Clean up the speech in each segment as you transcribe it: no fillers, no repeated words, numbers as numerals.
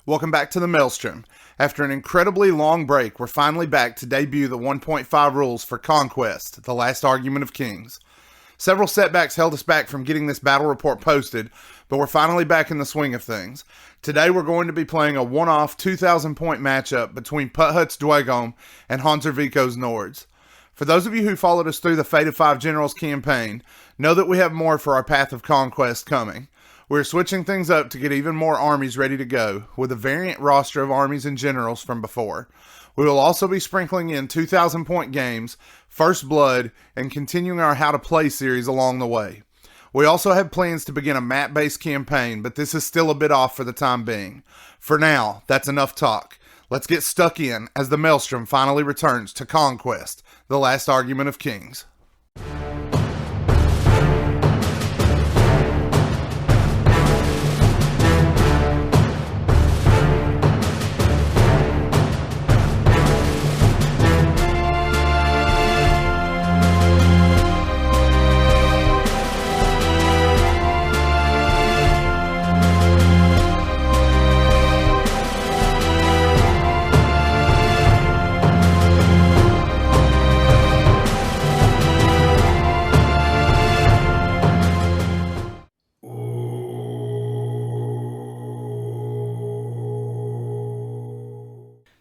Welcome back to the Maelstrom. After an incredibly long break, we're finally back to debut the 1.5 rules for Conquest, the last argument of kings. Several setbacks held us back from getting this battle report posted, but we're finally back in the swing of things. Today we're going to be playing a one-off 2,000 point matchup between Put-Hut's Dweghom and Hanserviko's Nords. For those of you who followed us through the Fate of Five Generals campaign, know that we have more for our Path of Conquest coming. We're switching things up to get even more armies ready to go, with a variant roster of armies and generals from before. We will also be sprinkling in 2,000 point games, First Blood, and continuing our How to Play series along the way. We also have plans to begin a map-based campaign, but this is still a bit off for the time being. For now, that's enough talk. Let's get stuck in as the Maelstrom finally returns to Conquest, the last argument of kings.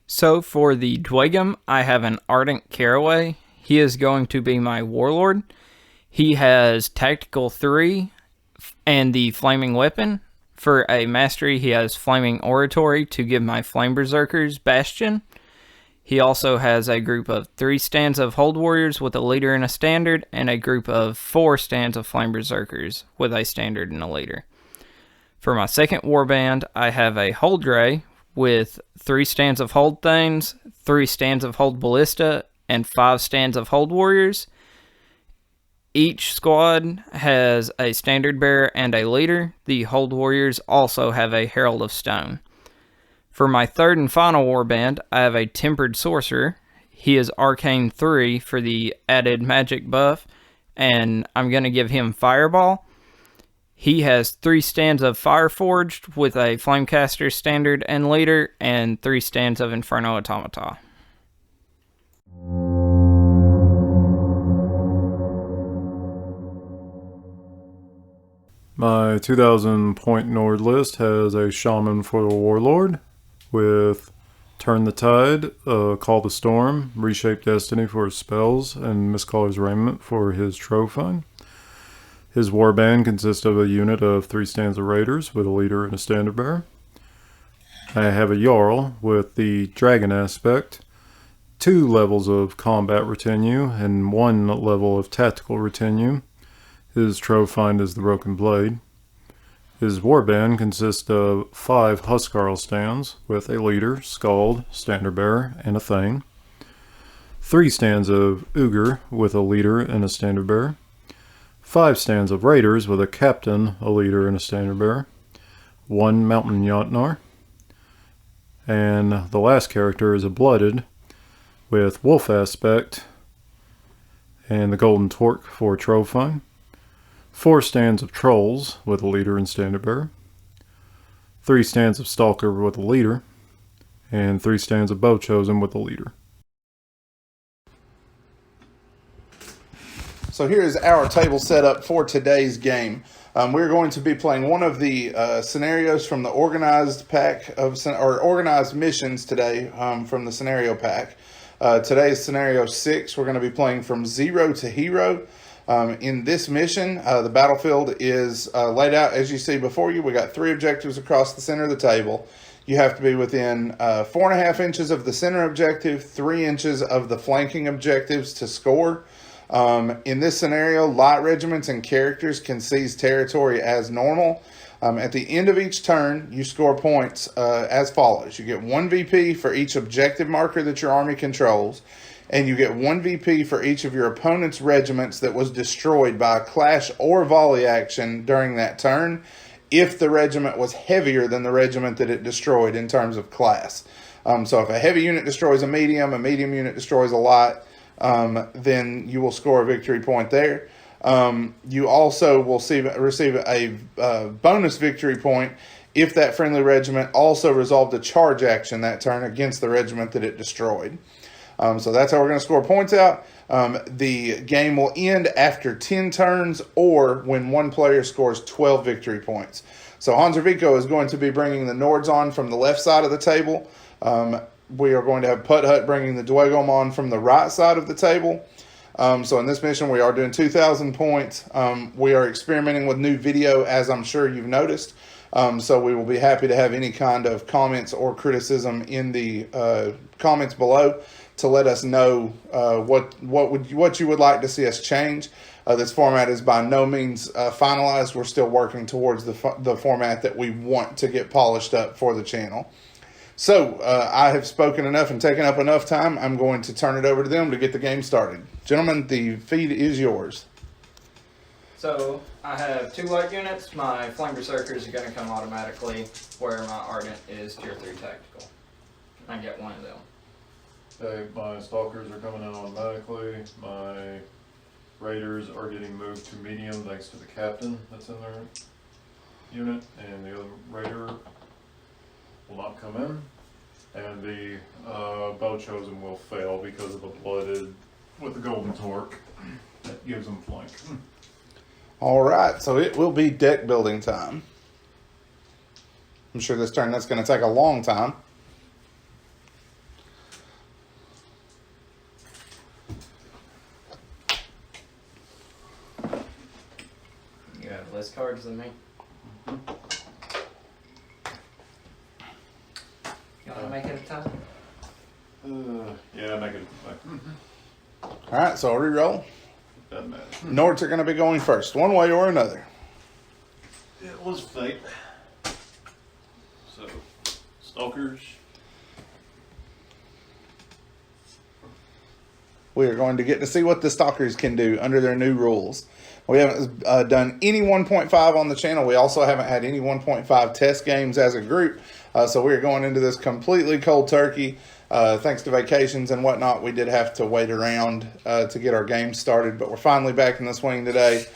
So for the Dweghom, I have an Ardent Caraway. He is going to be my Warlord. He has Tactical 3 and the Flaming Weapon. For a Mastery, he has Flaming Oratory to give my Flame Berserkers Bastion. He also has a group of 3 stands of Hold Warriors with a leader and a standard, and a group of 4 stands of Flame Berserkers with a standard and a leader. For my second Warband, I have a Hold Ray with 3 stands of Hold Thanes, 3 stands of Hold Ballista, and 5 stands of Hold Warriors. Each squad has a standard bearer and a leader. The Hold Warriors also have a Herald of Stone. For my third and final warband, I have a Tempered Sorcerer. He is Arcane 3 for the added magic buff, and I'm going to give him Fireball. He has 3 stands of Fireforged with a Flamecaster standard and leader, and 3 stands of Inferno Automata. My 2,000 point Nord list has a Shaman for the Warlord with Turn the Tide, Call the Storm, Reshape Destiny for his spells, and Mistcaller's Raiment for his Trophy. His warband consists of a unit of 3 stands of Raiders with a leader and a standard bearer. I have a Jarl with the Dragon aspect, 2 levels of combat retinue, and 1 level of tactical retinue. His Trophy is the Broken Blade. His warband consists of 5 Huskarl stands with a leader, Skald, standard bearer, and a Thane. 3 stands of Ugr with a leader and a standard bearer. 5 stands of Raiders with a captain, a leader, and a standard bearer. 1 Mountain Jotnar. And the last character is a Blooded with Wolf aspect and the Golden Torque for Trophy. 4 stands of Trolls with a leader and standard bearer. 3 stands of Stalker with a leader. And 3 stands of Bowchosen with a leader. So here is our table setup for today's game. We're going to be playing one of the scenarios from the organized pack of organized missions today from the scenario pack. Today's scenario 6. We're going to be playing from Zero to Hero. In this mission, the battlefield is laid out as you see before you. We got 3 objectives across the center of the table. You have to be within 4.5 inches of the center objective, 3 inches of the flanking objectives to score. In this scenario, light regiments and characters can seize territory as normal. At the end of each turn, you score points as follows. You get 1 VP for each objective marker that your army controls, and you get 1 VP for each of your opponent's regiments that was destroyed by a clash or volley action during that turn, if the regiment was heavier than the regiment that it destroyed in terms of class. So if a heavy unit destroys a medium unit destroys a light, then you will score a victory point there. You also will receive a bonus victory point if that friendly regiment also resolved a charge action that turn against the regiment that it destroyed. So that's how we're going to score points out. The game will end after 10 turns or when one player scores 12 victory points. So Hanservico is going to be bringing the Nords on from the left side of the table. We are going to have Putt Hut bringing the Dweghom on from the right side of the table. So in this mission, we are doing 2,000 points. We are experimenting with new video, as I'm sure you've noticed. So we will be happy to have any kind of comments or criticism in the comments below to let us know what you would like to see us change. This format is by no means finalized. We're still working towards the format that we want to get polished up for the channel. So I have spoken enough and taken up enough time. I'm going to turn it over to them to get the game started. Gentlemen, the feed is yours. So I have 2 light units. My Flame Berserkers are going to come automatically, where my Ardent is Tier 3 tactical. I get one of them. Okay, my Stalkers are coming in automatically. My Raiders are getting moved to medium thanks to the captain that's in their unit, and the other Raider will not come in. And the Bow Chosen will fail because of the blooded with the golden torque that gives them flank. All right, so it will be deck building time. I'm sure this turn that's going to take a long time. You have less cards than me. You want to make it a tie? Yeah, make it. All right, so I'll re-roll. Doesn't matter. Nords are going to be going first, one way or another. It was fate. So, Stalkers. We are going to get to see what the Stalkers can do under their new rules. We haven't done any 1.5 on the channel. We also haven't had any 1.5 test games as a group. So we are going into this completely cold turkey. Thanks to vacations and whatnot, we did have to wait around to get our game started. But we're finally back in the swing today.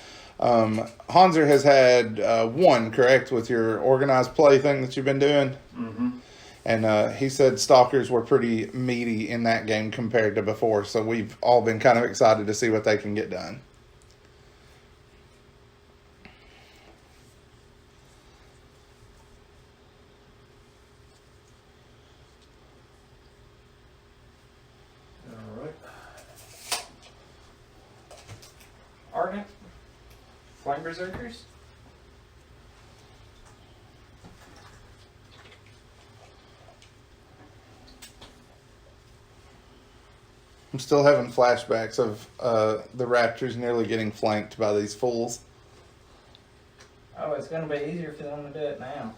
Hanser has had 1, correct, with your organized play thing that you've been doing? Mm-hmm. And he said Stalkers were pretty meaty in that game compared to before. So we've all been kind of excited to see what they can get done. Alright. Ardent. Flame Berserkers. I'm still having flashbacks of the Raptors nearly getting flanked by these fools. Oh, it's going to be easier for them to do it now.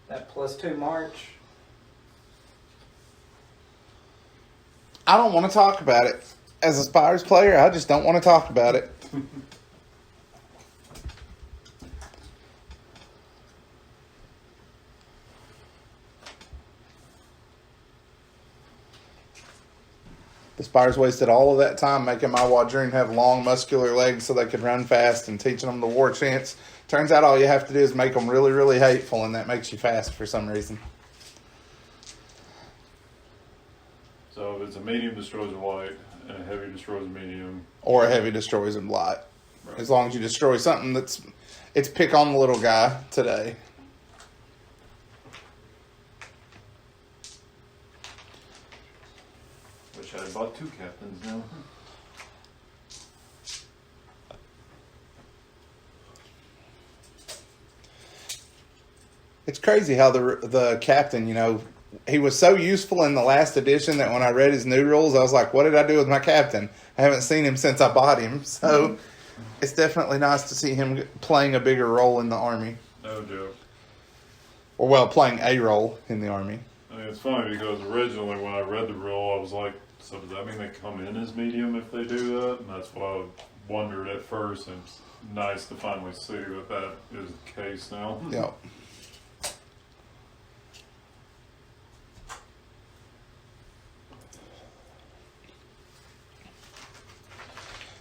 That +2 march. I don't want to talk about it. As a Spires player, I just don't want to talk about it. The Spires wasted all of that time making my Wadroon have long, muscular legs so they could run fast and teaching them the war chants. Turns out all you have to do is make them really, really hateful, and that makes you fast for some reason. So if it's a medium destroys a light and a heavy destroys a medium. Or a heavy destroys a light. Right. As long as you destroy something it's pick on the little guy today. Wish I had bought 2 captains now. It's crazy how the captain, he was so useful in the last edition that when I read his new rules, I was like, what did I do with my captain? I haven't seen him since I bought him. So it's definitely nice to see him playing a bigger role in the army. No joke. Or, well, playing a role in the army. I mean, it's funny because originally when I read the rule, I was like, so does that mean they come in as medium if they do that? And that's what I wondered at first. And it's nice to finally see that that is the case now. Yep.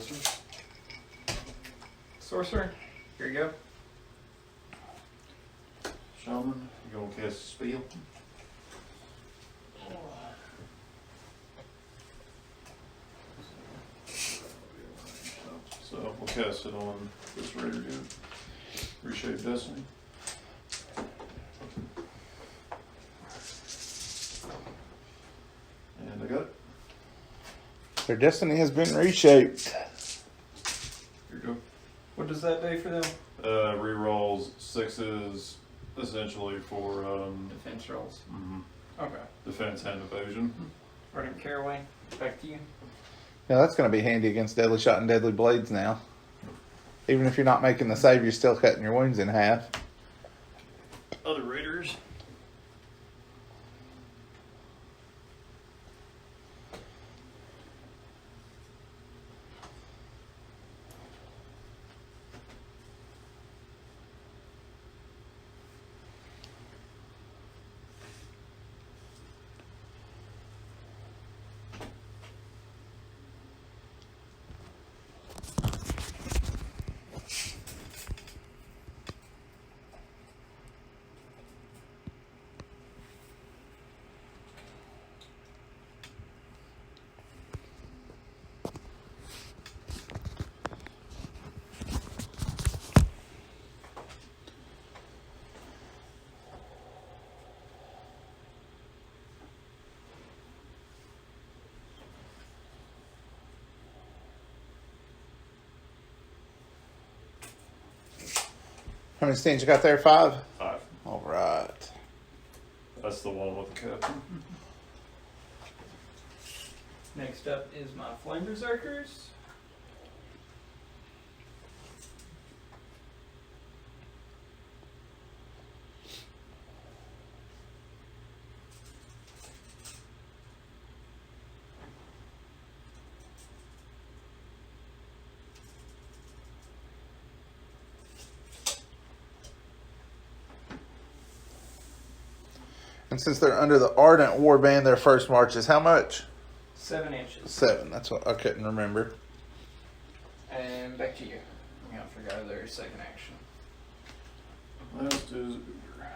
Sorcerer. Sorcerer, here you go. Shaman, you're going to cast a spell. So we'll cast it on this raider here. Reshape Destiny. And I got it. Their destiny has been reshaped. Here you go. What does that do for them? Rerolls 6s essentially for Defense rolls. mhm, Okay. defense and evasion. Ardent Caraway, back to you. Yeah, that's going to be handy against Deadly Shot and Deadly Blades now. Even if you're not making the save, you're still cutting your wounds in half. Other raiders. How many stands you got there? 5? 5. All right. That's the one with the captain. Next up is my Flame Berserkers. And since they're under the Ardent Warband, their first march is how much? 7 inches. 7. That's what I couldn't remember. And back to you. I'm gonna forgo their second action. Last is Uger.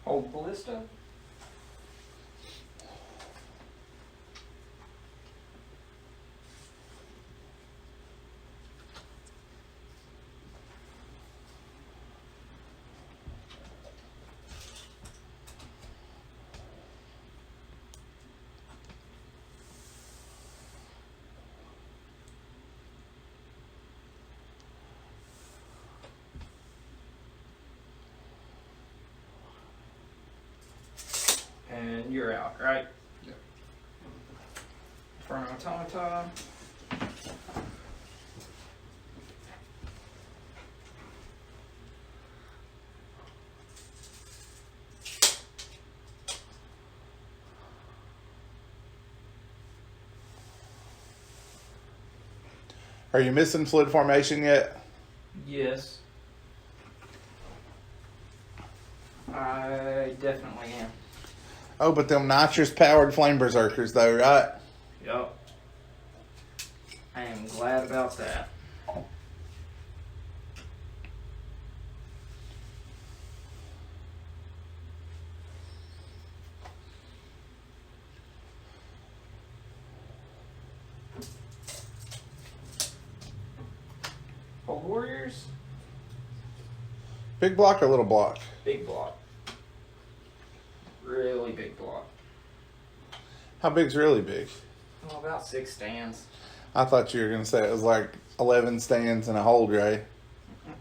Hold Ballista. And you're out, right? Yep. Inferno Automata. Are you missing Fluid Formation yet? Yes. I definitely am. Oh, but them nitrous powered Flame Berserkers though, right? Yup. I am glad about that. Old Warriors, Big block or little block? big block. really big block. How big's really big? Well, about 6 stands. I thought you were going to say it was like 11 stands and a whole dray.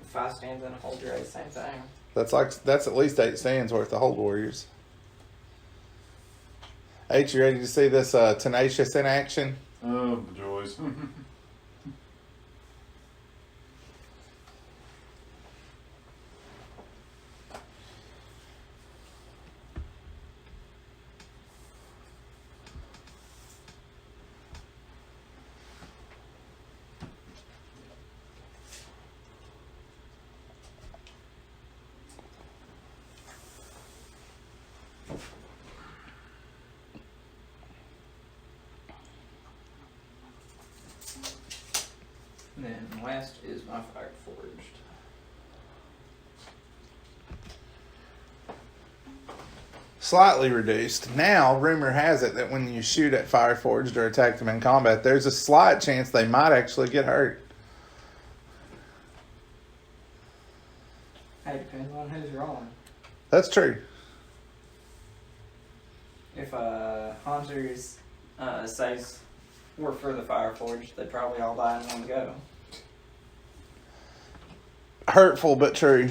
5 stands and a whole dray, same thing. That's at least 8 stands worth of hold warriors. H, you ready to see this tenacious in action? Oh, the joys. And then last is my Fire Forged. Slightly reduced. Now, rumor has it that when you shoot at Fireforged or attack them in combat, there's a slight chance they might actually get hurt. Hey, depends on who's rolling. That's true. If Haunter's saves were for the Fire Forged, they'd probably all die in one go. Hurtful, but true.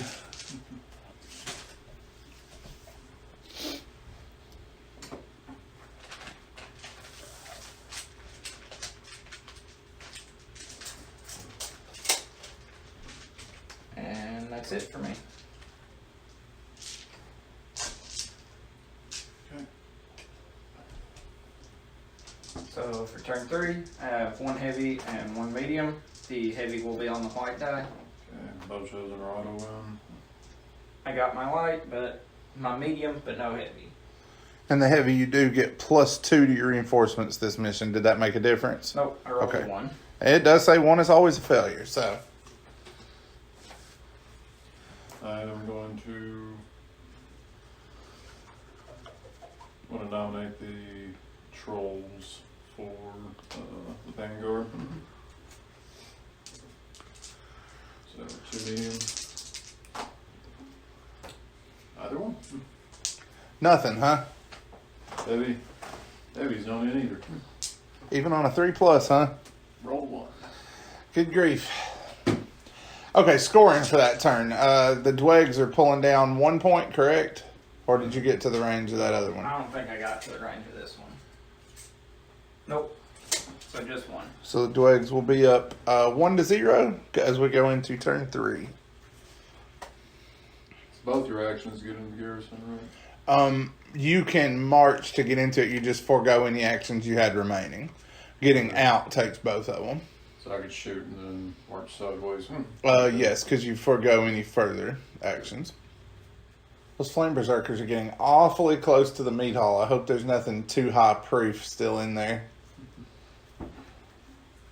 And that's it for me. Okay. So for turn 3, I have 1 heavy and 1 medium. The heavy will be on the white die. Okay, both chosen right win. I got my light, but my medium, but no heavy. And the heavy, you do get +2 to your reinforcements this mission. Did that make a difference? Nope, I rolled Okay. a 1. It does say 1 is always a failure, so. I am going to want to nominate the trolls for the Vanguard. So 2 medium. Either one. Nothing, huh? Heavy. Heavy's not in either. Even on a 3+, huh? Roll 1. Good grief. Okay, scoring for that turn. The Dweghs are pulling down 1 point, correct? Or did you get to the range of that other one? I don't think I got to the range of this one. Nope. So just 1. So the Dweghs will be up 1-0 as we go into turn 3. Both your actions get into garrison, right? You can march to get into it. You just forego any actions you had remaining. Getting out takes both of them. So I could shoot and then march sideways. Yes, because you forego any further actions. Those Flame Berserkers are getting awfully close to the meat hall. I hope there's nothing too high proof still in there.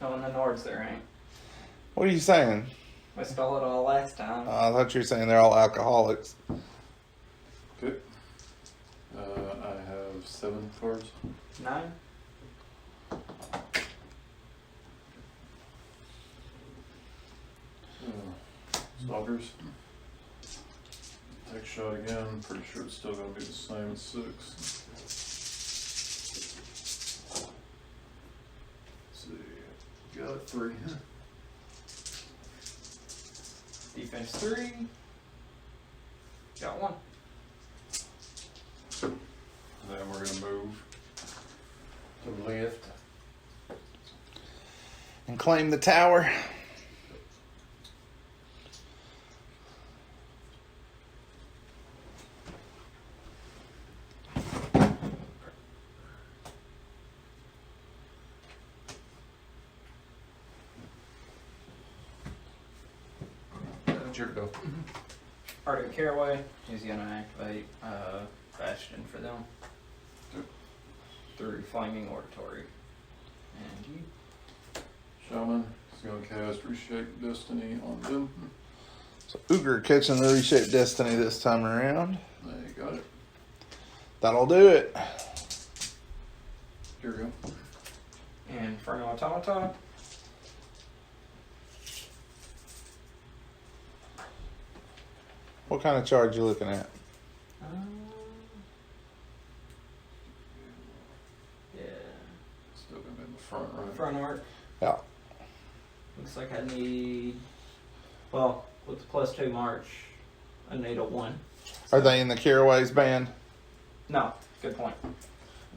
No, in the Nords there ain't. What are you saying? I stole it all last time. I thought you were saying they're all alcoholics. Okay. I have 7 cards. 9? Stalkers. Take shot again. Pretty sure it's still going to be the same as 6. Let's see. Got 3. Defense 3. Got 1. And then we're going to move to the left. And claim the tower. That's your go. Arctic Caraway is going to activate Bastion for them. Yep. Through Flaming Oratory. And you. Shaman is going to cast Reshape Destiny on them. So Uger catching the Reshaped Destiny this time around. There you got it. That'll do it. Here we go. And Inferno Automata. What kind of charge you looking at? front arc. Yeah. Looks like I need, well, with the +2 march, I need a 1. Are they in the Caraways band? No, good point.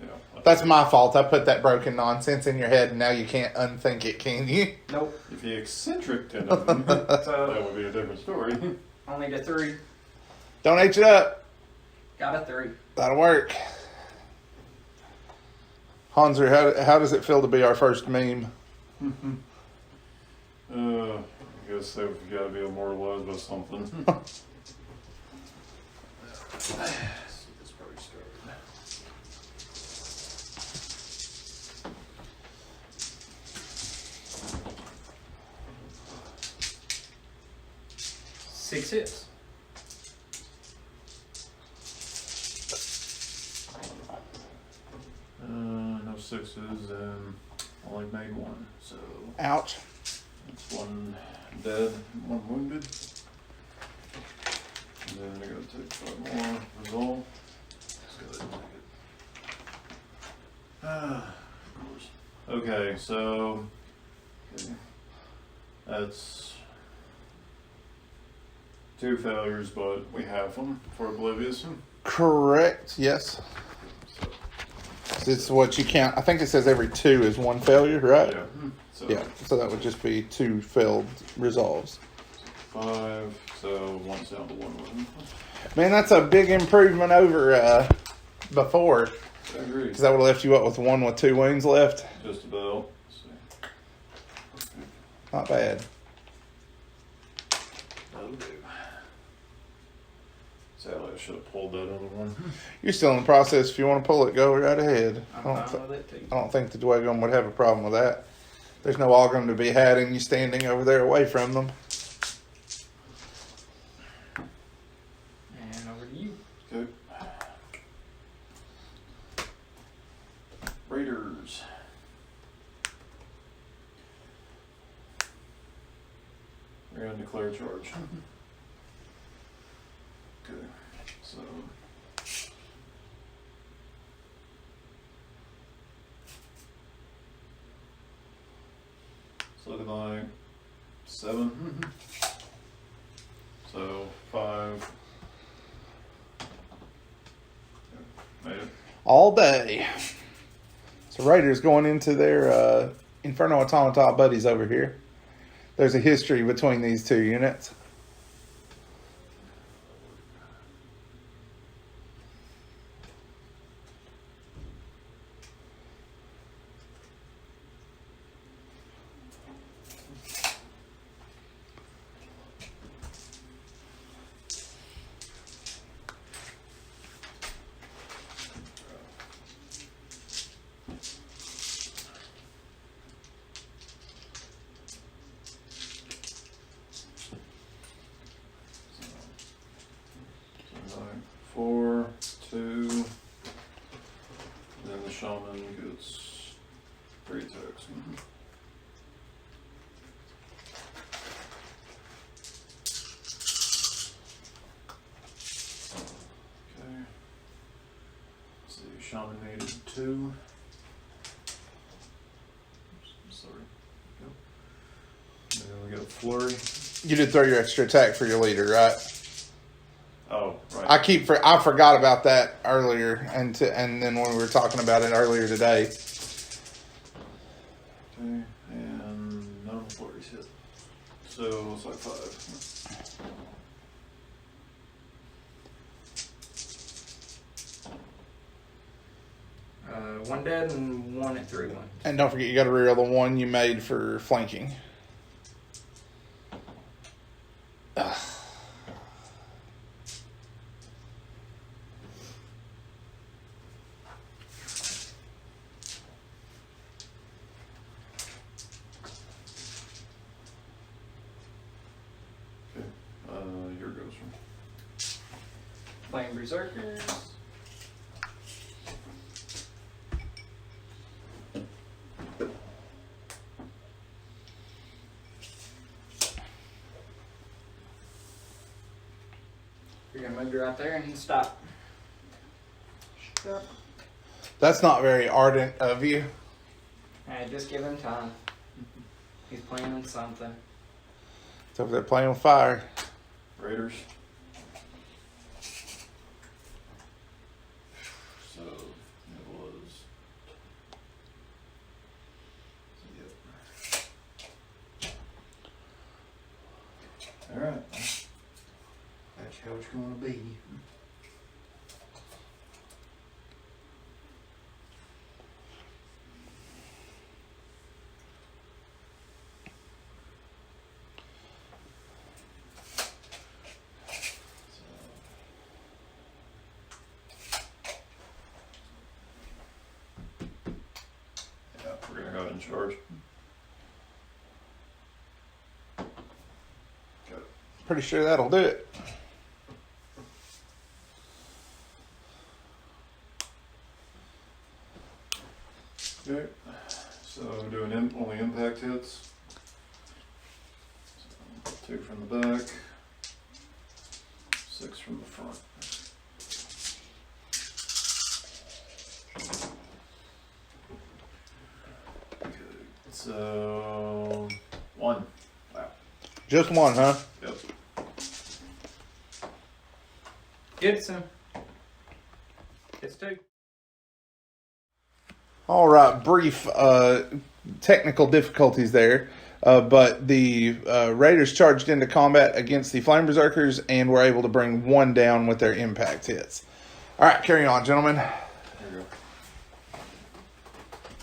Yeah. That's my fault. I put that broken nonsense in your head, and now you can't unthink it, can you? Nope. If you eccentric to them, that So, would be a different story. I'll need a 3. Don't H it up. Got a 3. That'll work. Hanser, how does it feel to be our first meme? I guess they've got to be immortalized by something. It's probably started. Six hits. No 6s and only made 1, so Ouch. that's 1 dead, 1 wounded. And then I gotta take 5 more. Resolve. Let's go ahead and make it. Of course. Okay, so that's 2 failures, but we have them for Oblivious. Correct. Yes. It's what you count. I think it says every 2 is 1 failure, right? Yeah. So Yeah. So that would just be 2 failed resolves. 5, so 1's down to 1 wound. Man, that's a big improvement over before. I agree. Because that would have left you up with 1 with 2 wounds left. Just about. Let's see. Not bad. That'll do. Sadly, I should have pulled that other one. You're still in the process. If you want to pull it, go right ahead. I'm fine with it too. I don't think the Dweghom would have a problem with that. There's no Ogrim to be had in you standing over there away from them. And over to you. Okay. Raiders. We're going to declare charge. Okay, so. It's looking like 7. So 5. Yeah, made it. All day. So Raiders going into their Inferno Automata buddies over here. There's a history between these 2 units. So 4, 2, and then the shaman gets 3 attacks. Okay. Let's see, shaman needed 2. Oops, sorry. Go. And then we got a flurry. You did throw your extra attack for your leader, right? Oh, right. I forgot about that earlier, and then when we were talking about it earlier today. Okay, and none of the flurries hit. So it's like 5. 1 dead and 1 at 3 wounds. And don't forget, you got to reroll the 1 you made for flanking. Ugh. Okay, your goes from. Flame Berserkers. You're gonna move right there and stop. That's not very ardent of you. Hey, just give him time. He's planning something. It's over there playing with fire. Raiders. So it was. Yep. All right. That's how it's going to be. We're going to go ahead and charge. Pretty sure that'll do it. Okay, so doing only impact hits. So 2 from the back, 6 from the front. Okay, so 1. Wow. Just one, huh? Yep. Gets him. Gets 2. All right, brief technical difficulties there, but the Raiders charged into combat against the Flame Berserkers and were able to bring 1 down with their impact hits. All right, carry on, gentlemen. There you go.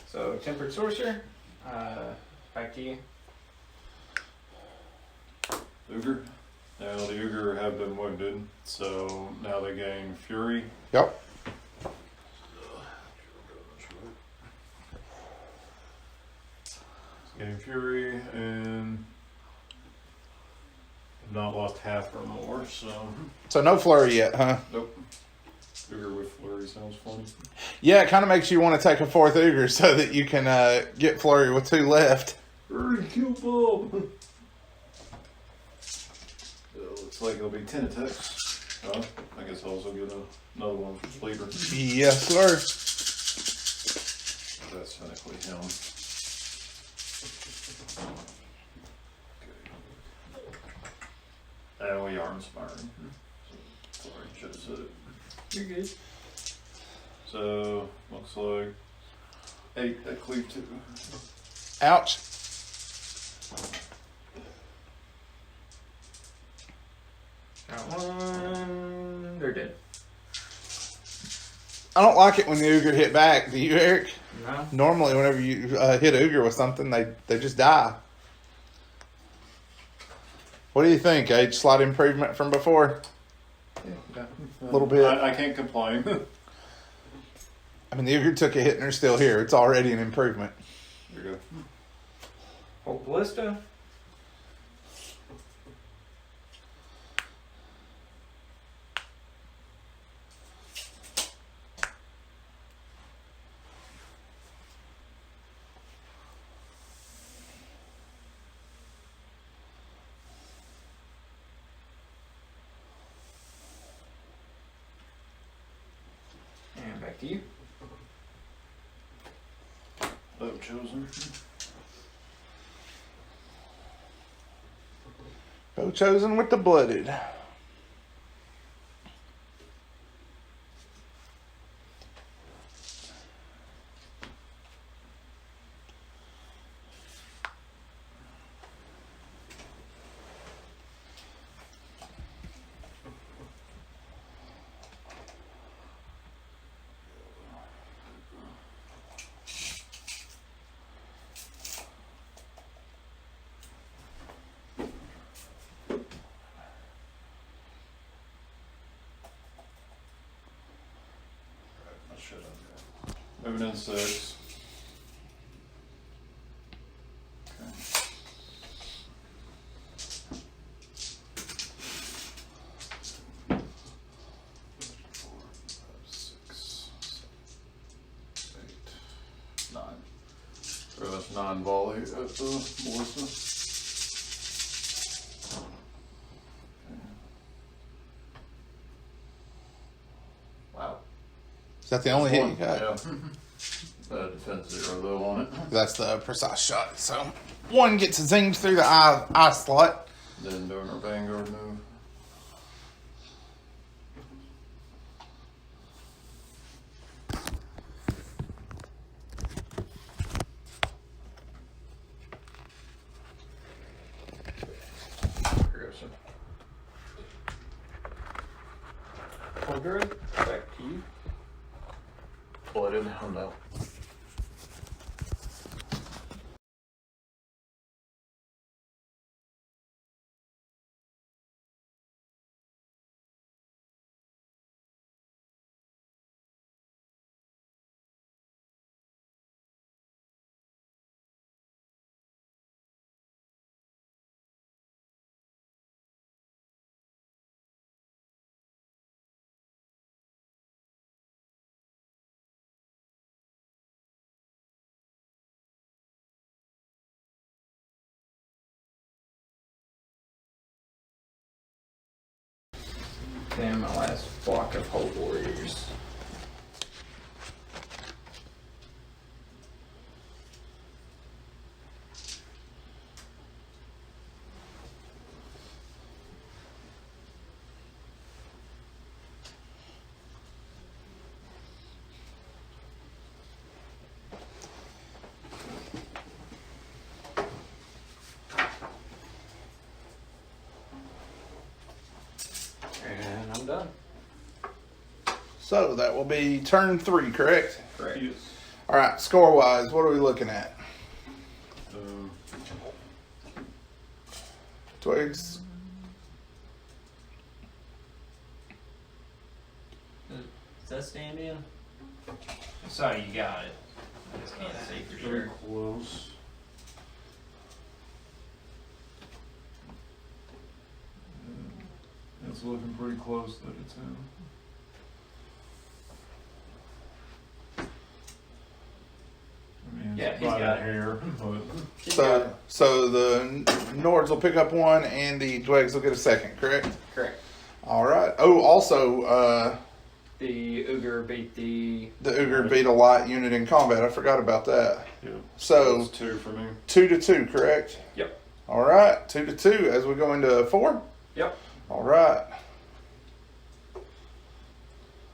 So, Tempered Sorcerer. Back to you. Ogre. Now the Ogre have been wounded, so now they gain Fury. Yep. Gain Fury and have not lost half or more, so So no flurry yet, huh? nope. Ogre with Flurry sounds funny. Yeah, it kind of makes you want to take a 4th Ogre so that you can get flurry with 2 left. Hurry, kill Bob! Looks like it'll be 10 attacks. I guess I'll also get another one from Sleeper. Yes, sir. That's technically him. Okay. And we are inspiring. Sorry, should have said it. You're good. So, looks like 8 that cleave 2. Ouch. Got 1. They're dead. I don't like it when the Ogre hit back. Do you, Eric? No. Normally, whenever you hit Ogre with something, they just die. What do you think, Age? Slight improvement from before? Yeah. A little bit. I can't complain. I mean, the Ogre took a hit and they're still here. It's already an improvement. There you go. Hold Ballista. And back to you. Oh, chosen. Go chosen with the blooded. Moving in 6. Okay. 4, 5, 6, 7, 8, 9. So that's 9 volley at the ballista. Is that the only hit you got? Yeah. Defense 0 though on it. That's the precise shot. So 1 gets zinged through the eye slot. Then doing our Vanguard move. Good. Back to you. Blooded. Oh no. And my last block of Hold Warriors. And I'm done. So that will be turn 3, correct? Correct. Yes. All right, score-wise, what are we looking at? Twigs. Does that stand in? So you got it. I just can't see for Very sure. close. It's looking pretty close that it's in. I mean, Yeah, it's he's by got a it. hair, but He's got it. So the Nords will pick up 1 and the Dweghs will get a second, correct? Correct. All right. Oh, also, The Ogre beat the. the Ogre beat a light unit in combat. I forgot about that. yeah. So It's 2 for me. 2 to 2, correct? Yep. All right, 2 to 2 as we go into 4. Yep. All right.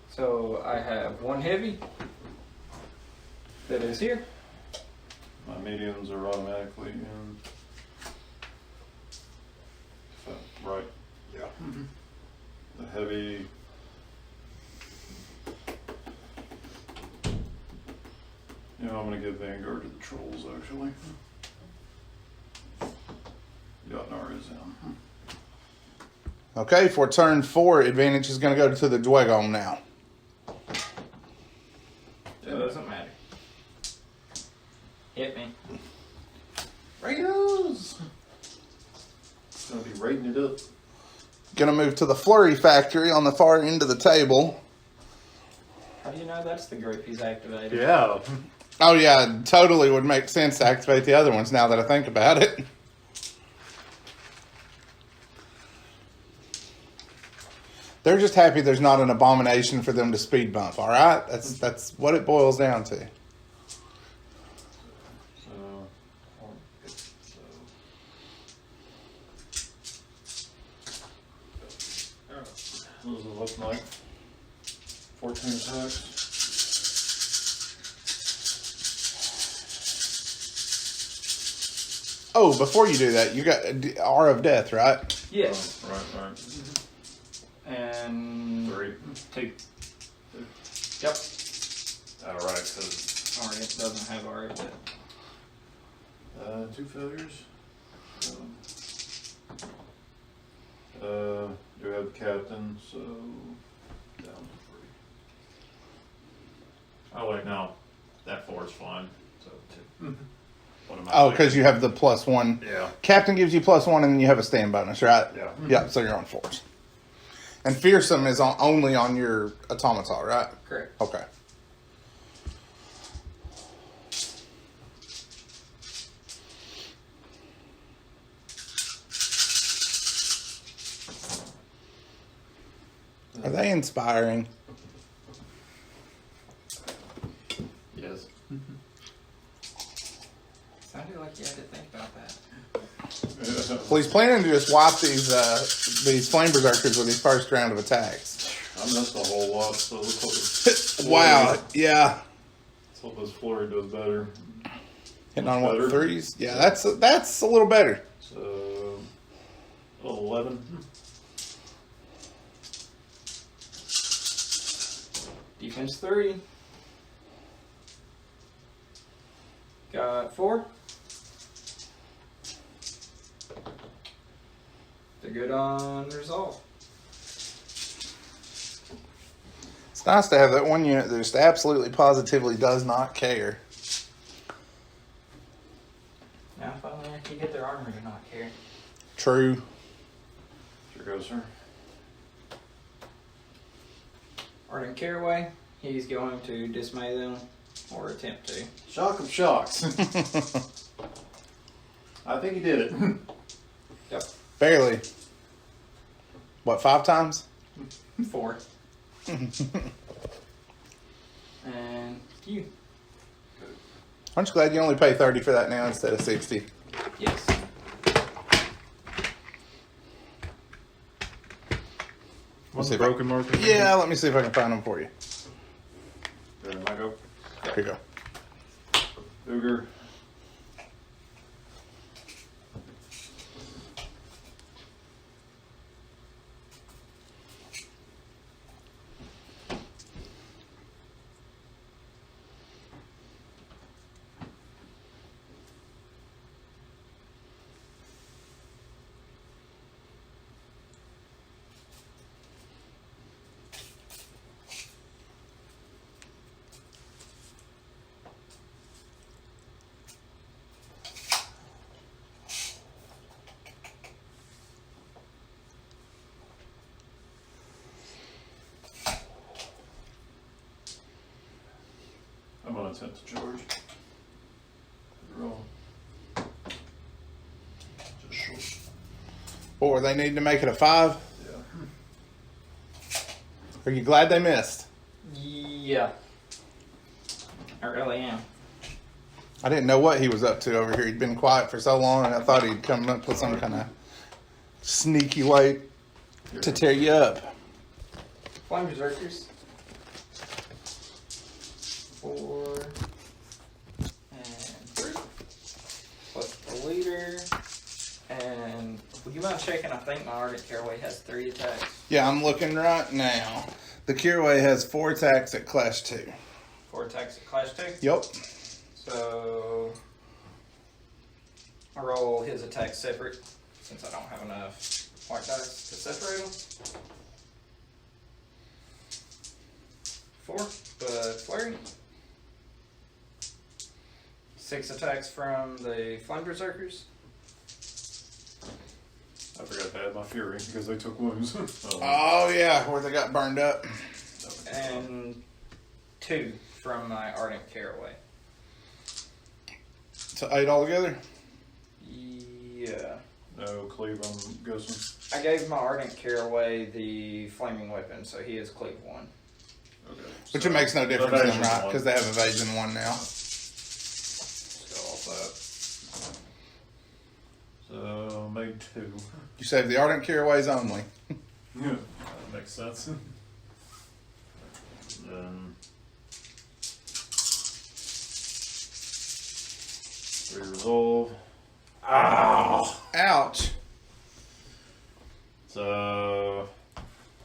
So I have 1 heavy that is here. My mediums are automatically in. So, right. Yeah. The heavy. Yeah, I'm gonna give Vanguard to the trolls actually. Jotnar is in. Okay, for turn 4, advantage is going to go to the Dweghom now. It doesn't matter. Hit me. Raiders! It's gonna be raiding it up. Going to move to the Flurry Factory on the far end of the table. How do you know that's the group he's activated? Yeah. Oh, yeah, totally would make sense to activate the other ones now that I think about it. They're just happy there's not an abomination for them to speed bump, all right? That's what it boils down to. What does it look like? 14 attacks. Oh, before you do that, you got R of Death, right? Yes. Oh, right. And 3. 2. Yep. Alright, because Alright, it doesn't have R. 2 failures. Do have captain, so down to 3. Oh wait, no, that 4 is fine. So 2. What am I? Oh, because you have the +1. Yeah. Captain gives you +1, and then you have a stand bonus, right? Yeah. Yeah, so you're on 4s. And Fearsome is only on your automata, right? Correct. Okay. Are they inspiring? Yes. Sounded like you had to think about that. Well, he's planning to just wipe these flame berserkers with his first round of attacks. I missed a whole lot, so it looks like Wow, yeah. let's hope this flurry does better. Hitting on what, Better. 3s? Yeah, that's a little better. So 11. Defense 3. Got 4. They're good on resolve. It's nice to have that one unit that just absolutely positively does not care. Now finally I can get their armor to not care. True. Here goes, sir. Ardent Caraway, he's going to dismay them or attempt to. Shock of shocks. I think he did it. Yep. Barely. What, 5 times? 4. And you. Aren't you glad you only pay 30 for that now instead of 60? Yes. What's see the if I- broken marker? Yeah, let me see if I can find them for you. There I go. There you go. Ogre. I'm gonna attempt to charge. Roll. Just short. Or they need to make it a 5. Yeah. Are you glad they missed? Yeah. I really am. I didn't know what he was up to over here. He'd been quiet for so long, and I thought he'd come up with some kind of sneaky way to tear you up. Flame Berserkers. 4 and 3. Plus the leader. And would you mind checking? I think my Ardent Caraway has 3 attacks. Yeah, I'm looking right now. The Kirway has 4 attacks at Clash 2. 4 attacks at Clash 2. Yep. So I roll his attacks separate since I don't have enough white dice to separate them. 4, but flurry. 6 attacks from the Flame Berserkers. I forgot to add my fury because they took wounds. Oh, yeah, where they got burned up. And 2 from my Ardent Caraway. So 8 altogether? Yeah. No, Cleve, I'm guessing. I gave my Ardent Caraway the Flaming Weapon, so he has cleave 1. Okay. Which So, it makes no difference to them, evasion's right? one. Because they have evasion 1 now. Let's go off So, made 2. You save the Ardent Kiraways only. Yeah, that makes sense. Then 3 resolve. Ow! Ouch. So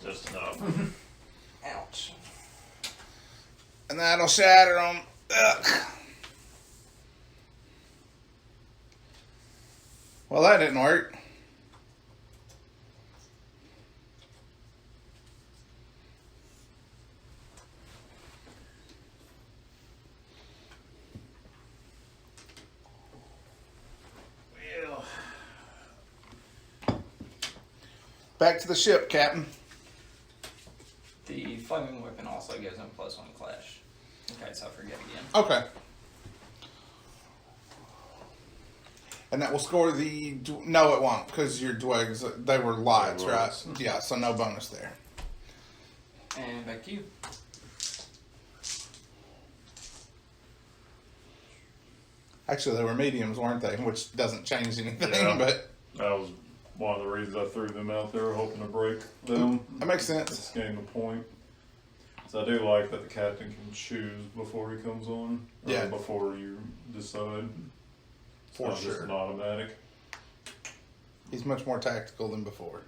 just enough. that. Ouch. And that'll shatter them. Ugh. Well, that didn't work. Well, Back to the ship, Captain. The Flaming Weapon also gives him +1 clash. In case I forget again. Okay. And that will score the... No, it won't, because your Dweghs, they were lights, right? Yeah, so no bonus there. And back to you. Actually, they were mediums, weren't they? Which doesn't change anything, Yeah. but That was one of the reasons I threw them out there, hoping to break them. that makes Just sense. gain the point. So I do like that the captain can choose before he comes on. Or Yeah. before you decide. It's For not just sure. an automatic. He's much more tactical than before.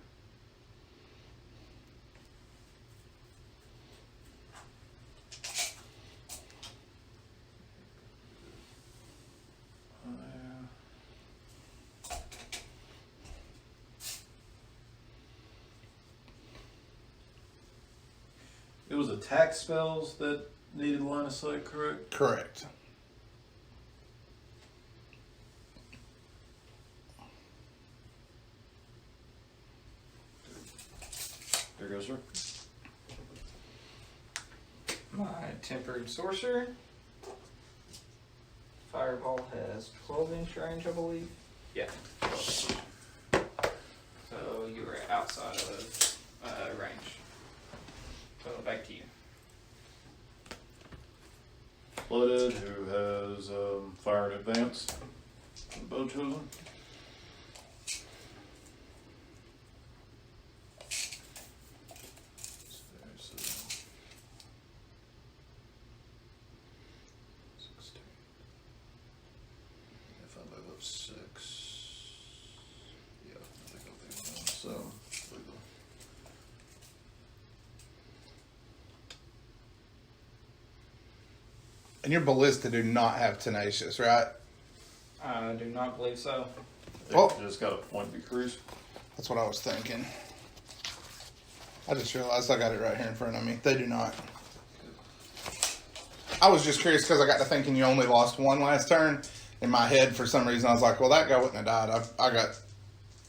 It was attack spells that needed line of sight, correct? Correct. There goes, sir. My tempered sorcerer. Fireball has 12-inch range, I believe. Yeah. So you were outside of range. So back to you. Flooded, who has fire in advance. Bow chosen. So, 16. If I move up 6. Yeah, I think I'll do that. So, legal. And your ballista do not have tenacious, right? I do not believe so. They Oh. just got a point decrease. That's what I was thinking. I just realized I got it right here in front of me. They do not. I was just curious because I got to thinking you only lost one last turn. In my head, for some reason, I was like, well, that guy wouldn't have died. I got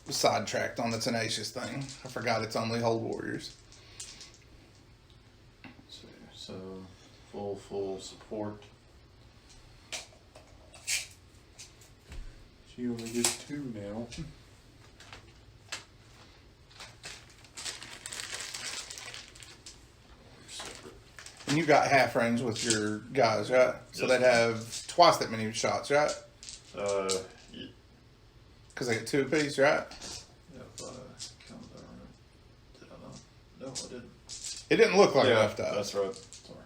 sidetracked on the tenacious thing. I forgot it's only hold warriors. Let's see. So, full support. She only gets 2 now. And you got half range with your guys, right? So Yes. they'd have twice that many shots, right? Yeah, Because they get 2 apiece, right? if I count that right. Did I not? No, I didn't. It didn't look like Yeah, enough to us. that's right. Sorry.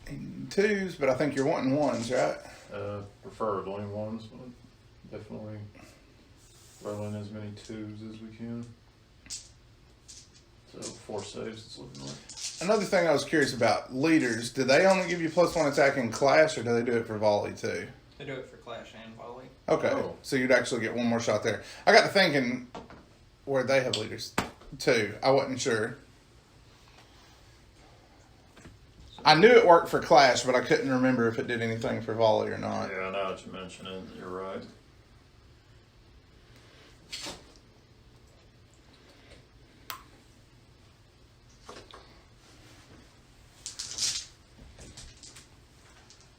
In 2s, but I think you're wanting 1s, right? Preferably ones, but definitely throw in as many 2s as we can. So 4 saves, it's looking like. Another thing I was curious about, leaders, do they only give you +1 attack in clash, or do they do it for volley too? They do it for clash and volley. Okay, Oh. so you'd actually get 1 more shot there. I got to thinking, where they have leaders too. I wasn't sure. I knew it worked for clash, but I couldn't remember if it did anything for volley or not. Yeah, now that you mention it, you're right.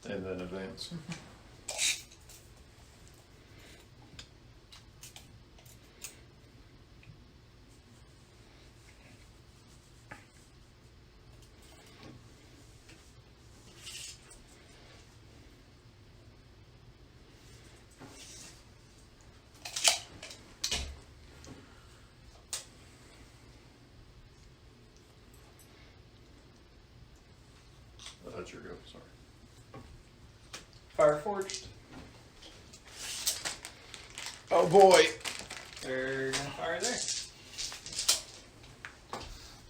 And then advance. That's your go, sorry. Fireforged. Oh boy, They're gonna fire there.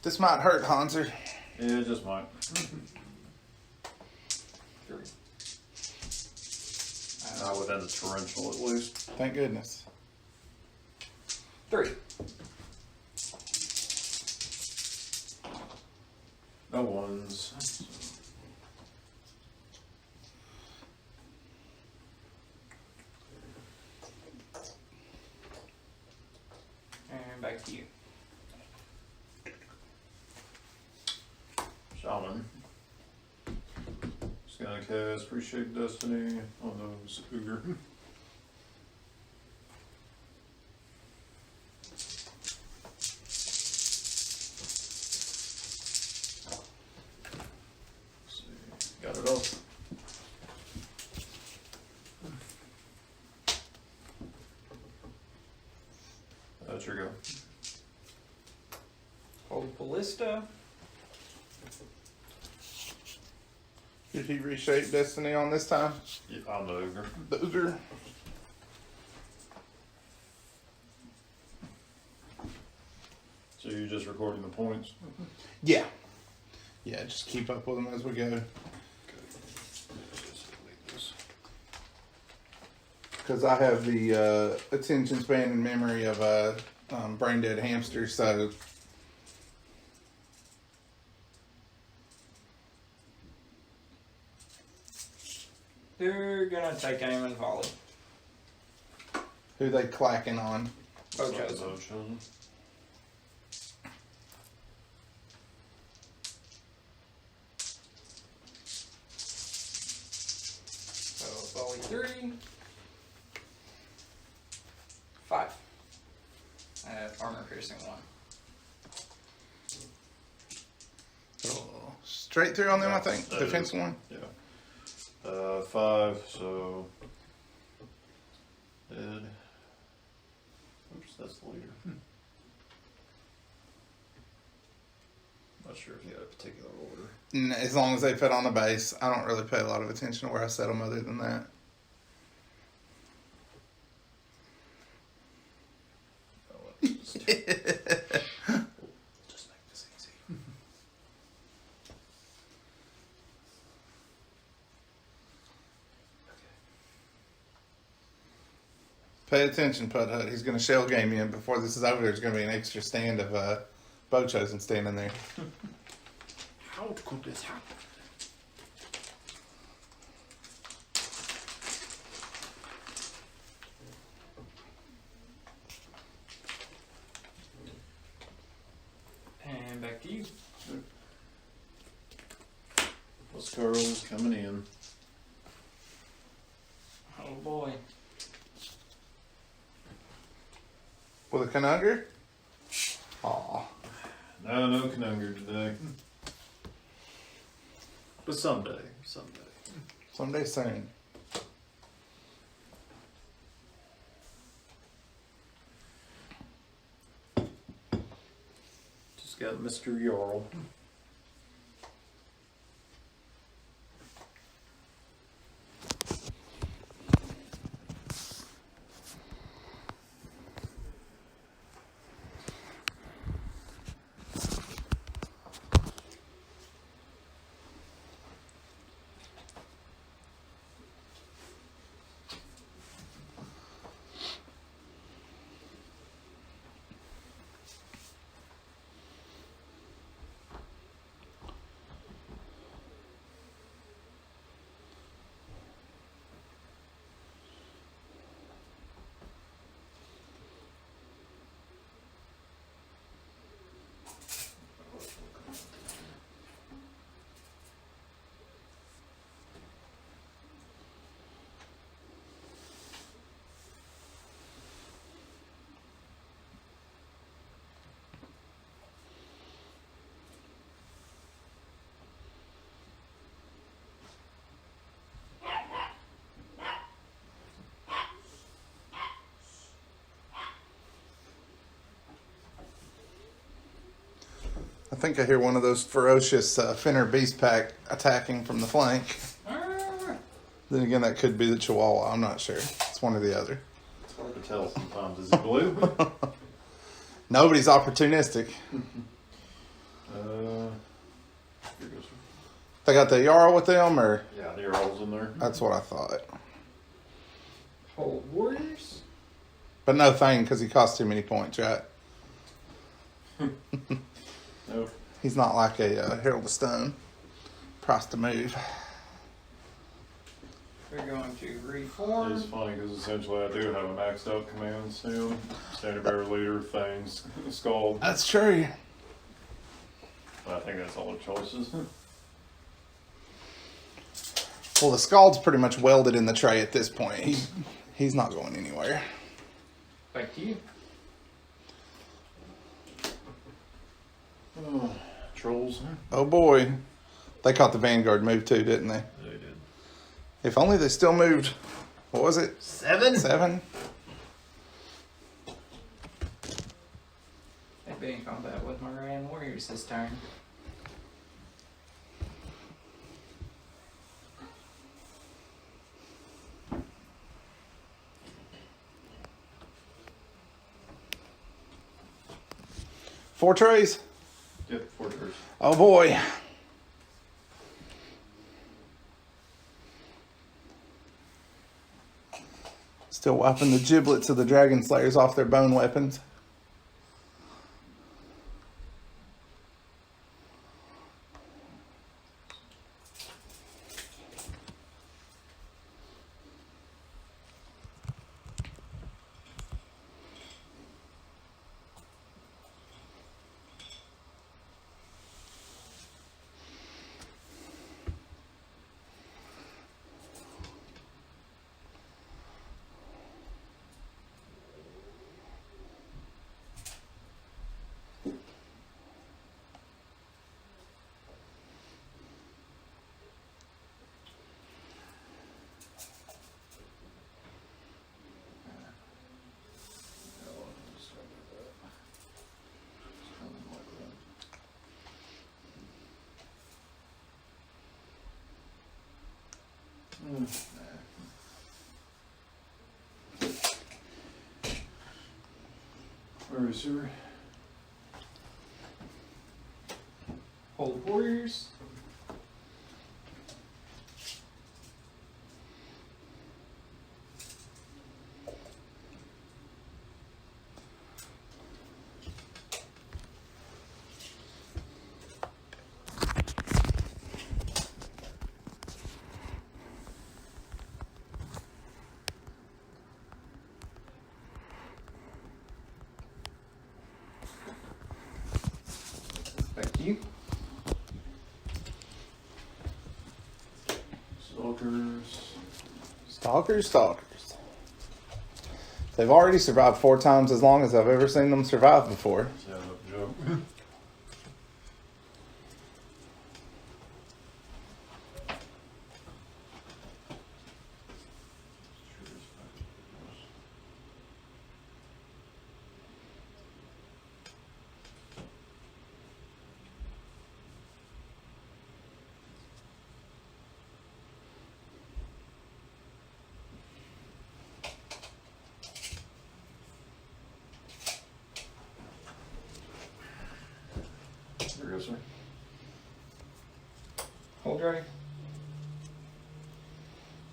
this might hurt, Hanser. Yeah, it just might. 3. Not within the torrential at least. Thank goodness. 3. No ones. And back to you. Shaman. Just gonna cast Reshape Destiny on those Ogre. That's your go. Hold Ballista. Did he reshape Destiny on this time? Yeah, I'm the ogre. The ogre. So you're just recording the points? Yeah. Yeah, just keep up with them as we go. Because I have the attention span and memory of a brain dead hamster, so. They're gonna take aim and volley. Who they clacking on? Dweghom. So volley 3. 5. I have armor piercing 1. Oh, straight through on them, I think. That Defense is. 1. Yeah. 5, so. Dead. Oops, that's the leader. Not sure if you had a particular order. As long as they fit on the base, I don't really pay a lot of attention to where I set them other than that. Just make this easy. Pay attention, Pud Hut. He's going to shell game you, and before this is over, there's going to be an extra stand of bow chosen standing there. How could this happen? And back to you. Well, Scarl's coming in. Oh boy. With a Canunger? Aw. No Conungur today. But someday. Someday soon. Just got Mr. Jarl. I think I hear one of those ferocious Finner Beast Pack attacking from the flank. Then again, that could be the Chihuahua. I'm not sure. It's one or the other. It's hard to tell sometimes. Is it blue? Nobody's opportunistic. Here goes. They got the Jarl with them, or? Yeah, the Jarl's in there. That's what I thought. Hold warriors. But no Thane, because he costs too many points, right? Nope. He's not like a Herald of Stone. Price to move. We're going to reform. It's funny because essentially I do have a maxed out command soon. Standard Bearer Leader, Fangs, Scald. That's true. But I think that's all the choices. Well, the Scald's pretty much welded in the tray at this point. He's not going anywhere. Back to you. Oh, trolls. Oh boy. They caught the Vanguard move too, didn't they? They did. If only they still moved, what was it? 7? 7? won't be in combat with my Ryan warriors this turn. Four trays. Yep, 4 trays. Oh boy. Still wiping the giblets of the dragon slayers off their bone weapons. Where is her? Hold warriors. Back to you. Stalkers. They've already survived 4 times as long as I've ever seen them survive before. Sound like a joke. There goes, sir. Hold ready.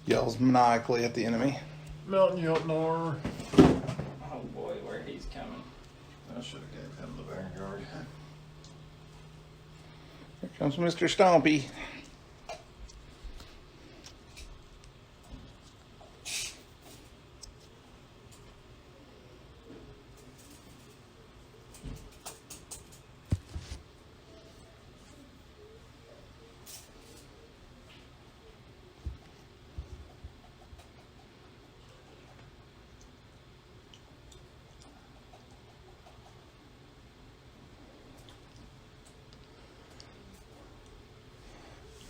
Yells maniacally at the enemy. Mountain you up north. Oh boy, where he's coming. I should have gave him the vanguard. Here comes Mr. Stompy.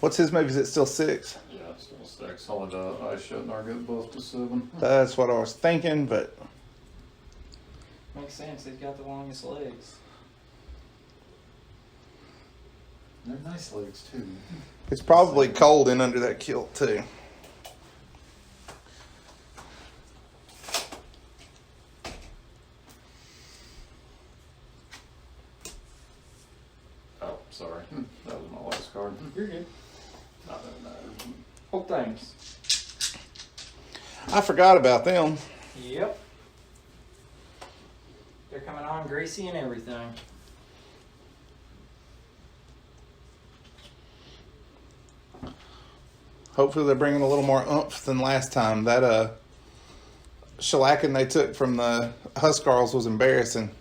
What's his move? Is it still 6? Yeah, it's still stack solid. I shouldn't get buffed to 7. That's what I was thinking, but Makes sense. He's got the longest legs. They're nice legs too. it's probably cold in under that kilt too. Oh, sorry. That was my last card. You're good. Not that it matters. Hold things. I forgot about them. Yep. They're coming on greasy and everything. Hopefully they're bringing a little more oomph than last time. That shellacking they took from the Huskarls was embarrassing.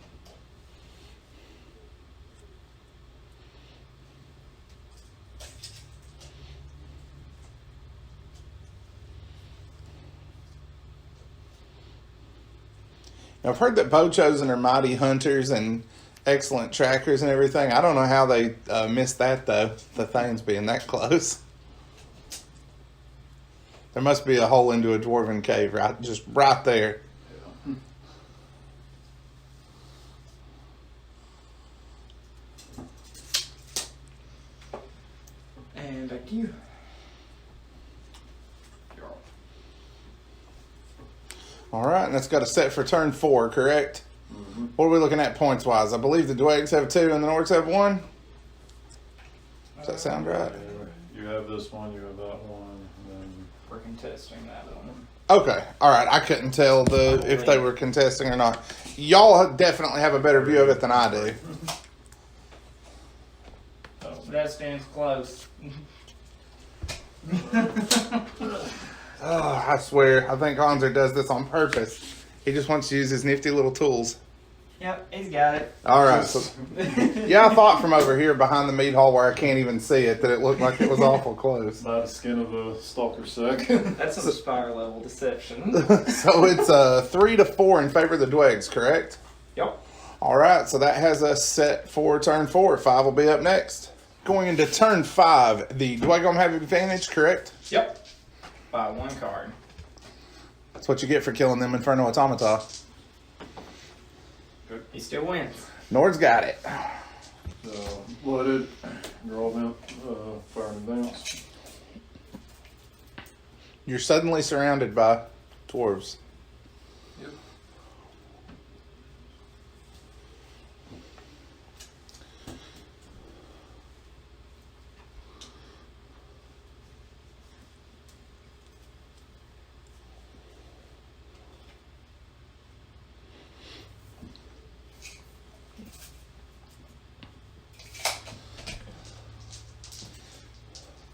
Now, I've heard that Bochosen are mighty hunters and excellent trackers and everything. I don't know how they missed that, though, the Thanes being that close. There must be a hole into a dwarven cave just right there. Yeah. And back to you. All right, and that's got a set for turn 4, correct? Mm-hmm. What are we looking at points wise? I believe the Dweghs have 2 and the Nords have 1. Does that sound right? You have this one, you have that one, and then We're contesting that one. Okay, all right. I couldn't tell if they were contesting or not. Y'all definitely have a better view of it than I do. That stands close. Oh, I swear, I think Hanser does this on purpose. He just wants to use his nifty little tools. Yep, he's got it. All right. So, yeah, I thought from over here behind the meat hall where I can't even see it that it looked like it was awful close. by the skin of a stalker sack. That's some spire level deception. So it's 3-4 in favor of the Dweghs, correct? Yep. All right, so that has us set for turn 4. 5 will be up next. Going into turn 5, the Dweghom have advantage, correct? Yep. By 1 card. That's what you get for killing them Inferno Automata. He still wins. Nord's got it. Blooded, draw event, fire and advance. You're suddenly surrounded by dwarves. Yep.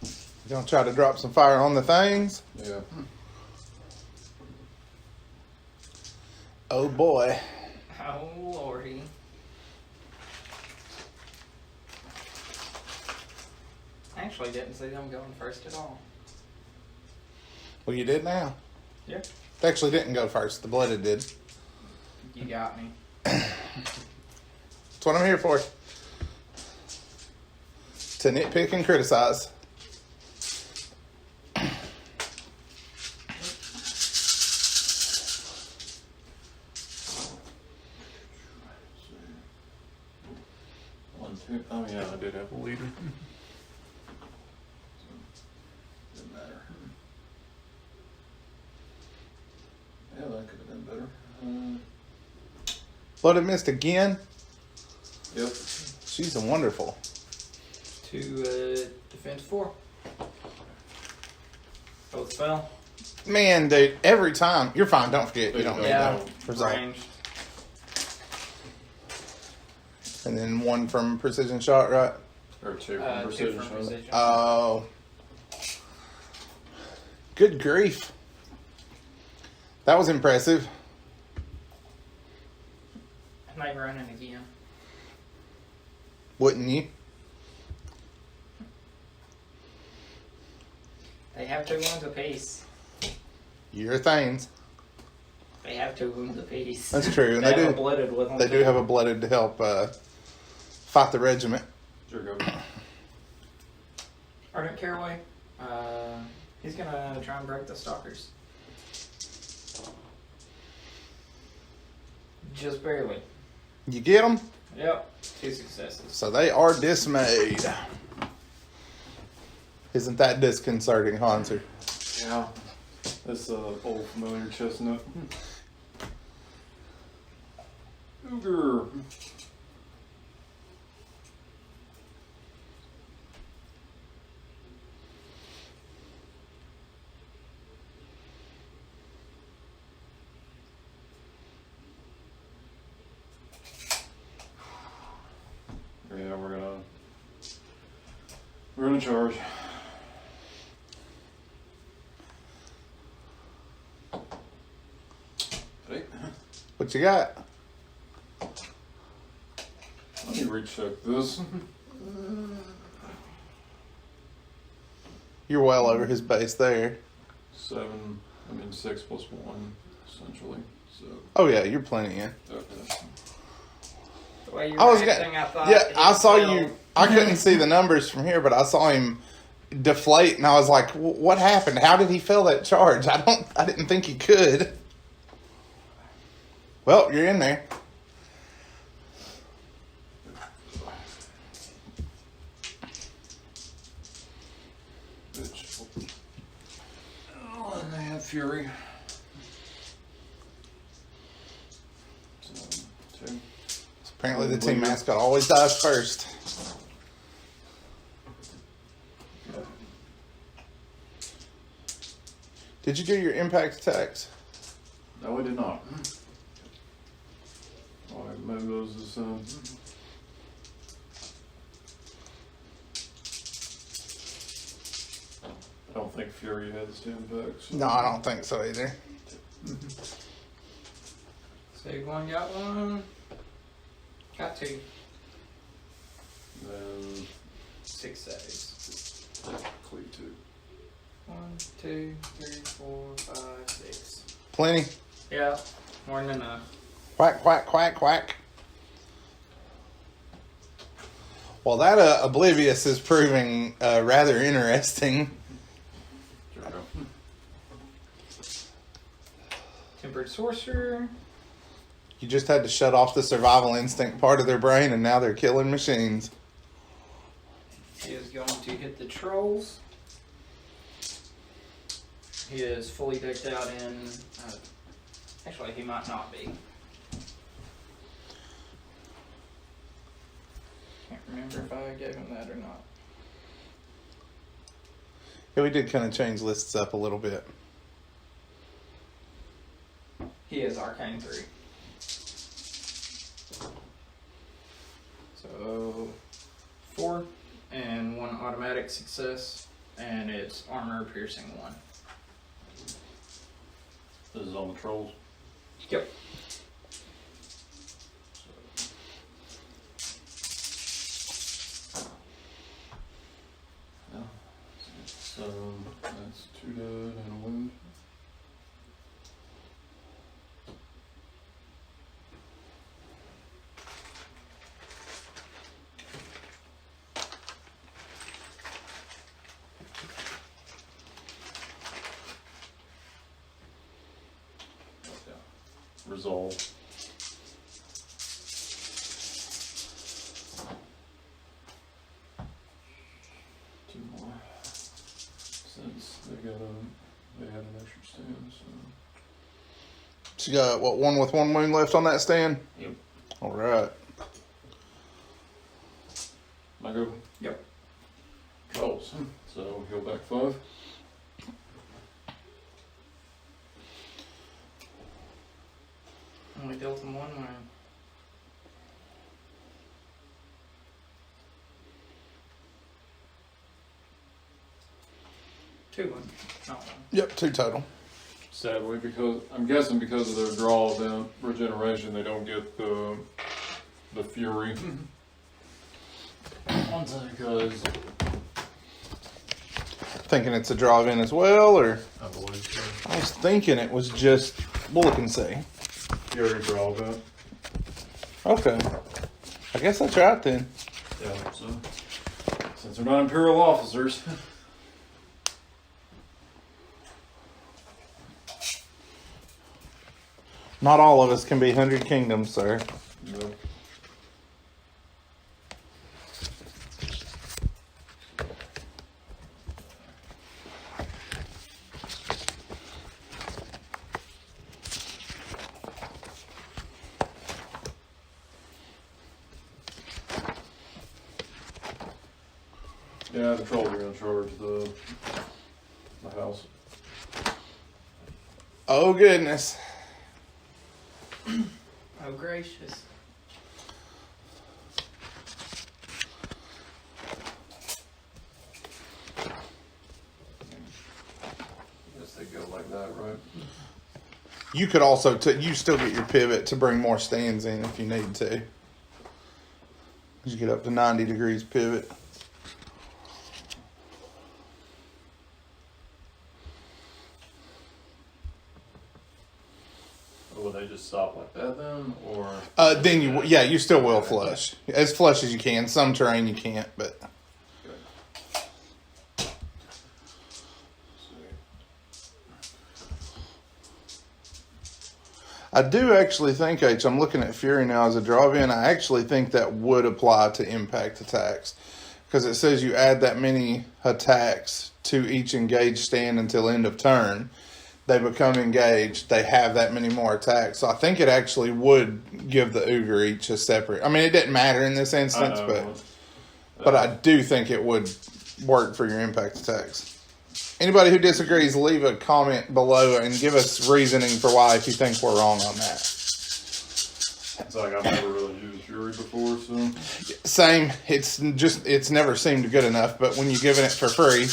You gonna try to drop some fire on the things? Yeah. Oh boy. Oh lordy. I actually didn't see them going first at all. Well, you did now. Yep. They actually didn't go first. The blooded did. You got me. That's what I'm here for. To nitpick and criticize. Oh yeah, I did have a leader. Didn't matter. Yeah, that could have been better. Blooded missed again. Yep. She's a wonderful. To defense 4. Both fell. Man, dude, every time. You're fine, don't forget. You don't need Yeah. that result. Ranged. And then 1 from precision shot, right? Or 2 from 2 precision from shot. precision. Oh. Good grief. That was impressive. I might run it again. Wouldn't you? They have 2 wounds apiece. Your things. They have 2 wounds apiece. That's true. And They they have a do. blooded with them. They do have a blooded to help fight the regiment. Sure, go. Ardent Caraway. He's gonna try and break the stalkers. Just barely. You get them? Yep. 2 successes. So they are dismayed. Isn't that disconcerting, Hanser? Yeah. This old familiar chestnut. Ogre. Yeah, we're gonna charge. Hey, What you got? let me recheck this. You're well over his base there. 6 plus 1, essentially. So, Oh yeah, you're plenty in. okay. The way you I were was acting, gonna, I thought. yeah, he I saw fell. you. I couldn't see the numbers from here, but I saw him deflate, and I was like, "What happened? How did he fail that charge? I didn't think he could." Well, you're in there. Fury. So, 2. Apparently the team mascot always dies first. Did you do your impact attacks? No, we did not. Alright, maybe those the same. I don't think Fury has 10 packs. No, I don't think so either. Save one, got one. Got 2. Then 6 saves. Cleave 2. 1, 2, 3, 4, 5, 6. Plenty. Yeah, more than enough. Quack, quack, quack, quack. Well, that Oblivious is proving rather interesting. There we go. Tempered Sorcerer. You just had to shut off the survival instinct part of their brain, and now they're killing machines. He is going to hit the trolls. He is fully decked out in... actually, he might not be. Can't remember if I gave him that or not. Yeah, we did kind of change lists up a little bit. He is Arcane 3. So, 4 and 1 automatic success, and it's armor piercing 1. This is on the trolls. Yep. So that's 2 dead and a wound. Resolve. Two more. Since they had an extra stand, so. So you got, what, 1 with 1 wound left on that stand? Yep. All right. I go. Yep. Trolls. So heal back 5. Only dealt him 1 wound. Two wounds, not 1. Yep, 2 total. Sadly, because I'm guessing because of their draw down regeneration, they don't get the fury. Because Thinking it's a draw-in as well, or? I believe so. I was thinking it was just, we'll look and see. Fury draw event. Okay. I guess that's right then. Yeah. So since they're not Imperial officers. Not all of us can be 100 Kingdoms, sir. No. Yeah, the trolls are going to charge the house. Oh, goodness. Oh, gracious. Guess they go like that, right? You could also, you still get your pivot to bring more stands in if you need to. You get up to 90 degrees pivot. Will they just stop like that then, or? Then you still will flush. As flush as you can. Some terrain you can't, but. I do actually think, H, I'm looking at Fury now as a draw-in. I actually think that would apply to impact attacks. Because it says you add that many attacks to each engaged stand until end of turn. they become engaged, they have that many more attacks. So I think it actually would give the Ogre each a separate. I mean, it didn't matter in this instance, but I do think it would work for your impact attacks. Anybody who disagrees, leave a comment below and give us reasoning for why if you think we're wrong on that. It's like I've never really used Fury before, so. Same. It's never seemed good enough, but when you're giving it for free.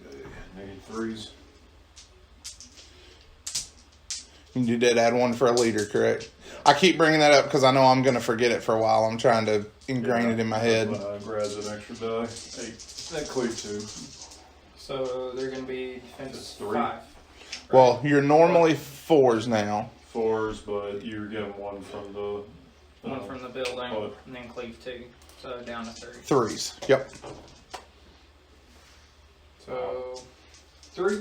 Okay, need 3s. You did add one for a leader, correct? I keep bringing that up because I know I'm going to forget it for a while. I'm trying to ingrain it in my head. Grabs an extra die. 8. That cleave 2. So they're going to be defense 3. 5. Right? Well, you're normally 4s now. 4s, but you're getting one from the... One from the building, and then cleave 2. So down to 3. 3s, yep. So 3.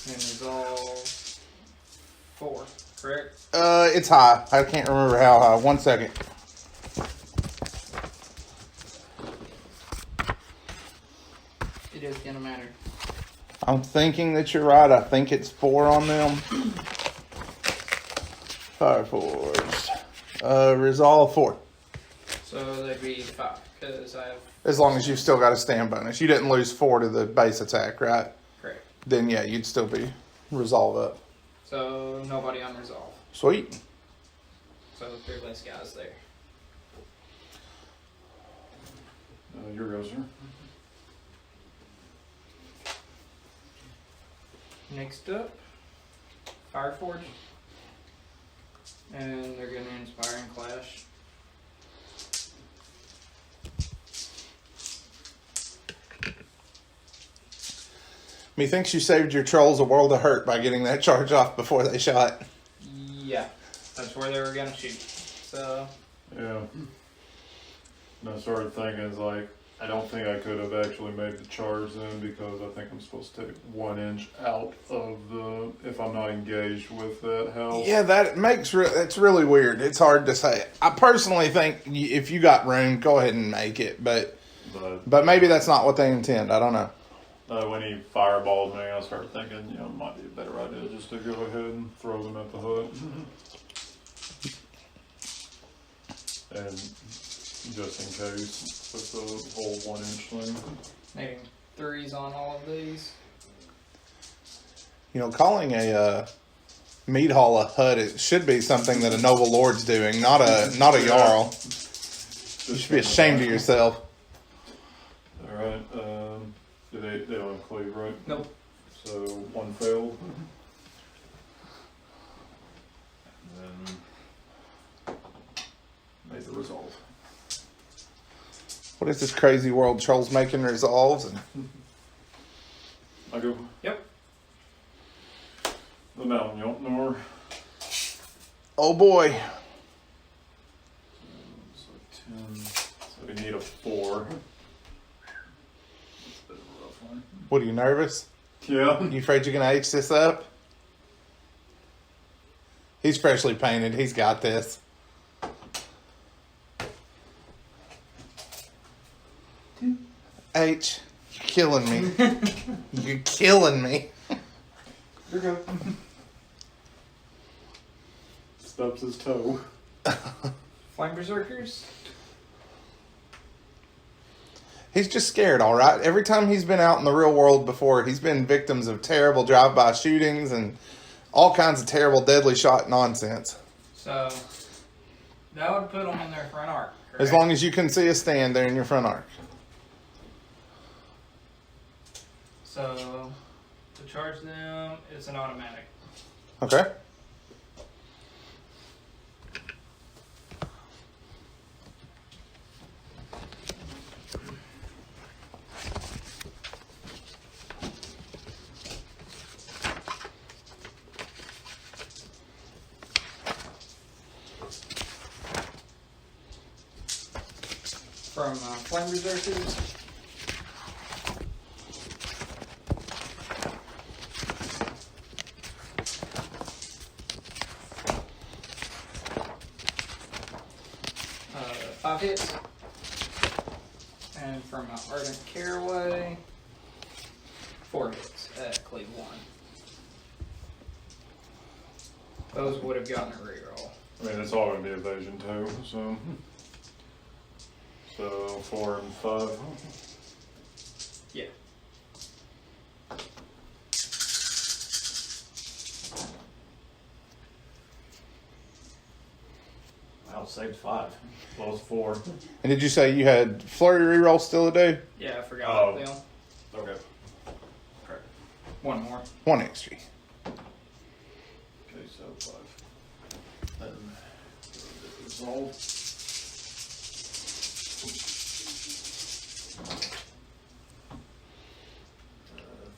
And resolve 4, correct? It's high. I can't remember how high. 1 second. It is going to matter. I'm thinking that you're right. I think it's 4 on them. Fire 4s. Resolve 4. So they'd be 5, because I have... As long as you've still got a stand bonus. You didn't lose 4 to the base attack, right? Correct. Then, yeah, you'd still be resolve up. So nobody on resolve. Sweet. So 3 less guys there. Your go, sir. Next up, Fireforge. And they're going to Inspiring Clash. Methinks you saved your trolls a world of hurt by getting that charge off before they shot. Yeah, that's where they were going to shoot. So. Yeah. And I started thinking, it's like, I don't think I could have actually made the charge then because I think I'm supposed to take 1 inch out of the, if I'm not engaged with that house. Yeah, that's really weird. It's hard to say. I personally think if you got room, go ahead and make it, but maybe that's not what they intend. I don't know. When he fireballed me, I started thinking, it might be a better idea just to go ahead and throw them at the hut. And just in case, with the whole 1 inch thing. Needing 3s on all of these. Calling a meat hall a hut, it should be something that a noble lord's doing, not a jarl. You should be ashamed of yourself. Alright, they don't have cleave, right? Nope. So 1 failed. And then made the resolve. What is this crazy world? Trolls making resolves? I go. Yep. The mountain Yelpnor. Oh boy. So 10. So we need a 4. What, are you nervous? Yeah. You afraid you're going to H this up? He's freshly painted. He's got this. H, you're killing me. You're killing me. You're good. Stubs his toe. Flame Berserkers. He's just scared, all right? Every time he's been out in the real world before, he's been victims of terrible drive-by shootings and all kinds of terrible deadly shot nonsense. So, that would put them in their front arc, correct? As long as you can see a stand there in your front arc. So, to charge them, it's an automatic. Okay. From Flame Berserkers. Five hits. And from Ardent Caraway. 4 hits. Cleave 1. Those would have gotten a reroll. I mean, it's all going to be evasion too, so. So 4 and 5. Yeah. I'll save 5. Well, it's 4. And did you say you had flurry reroll still to do? Yeah, I forgot Oh. them. Okay. One more. 1 extra. Okay, so 5. Then resolve.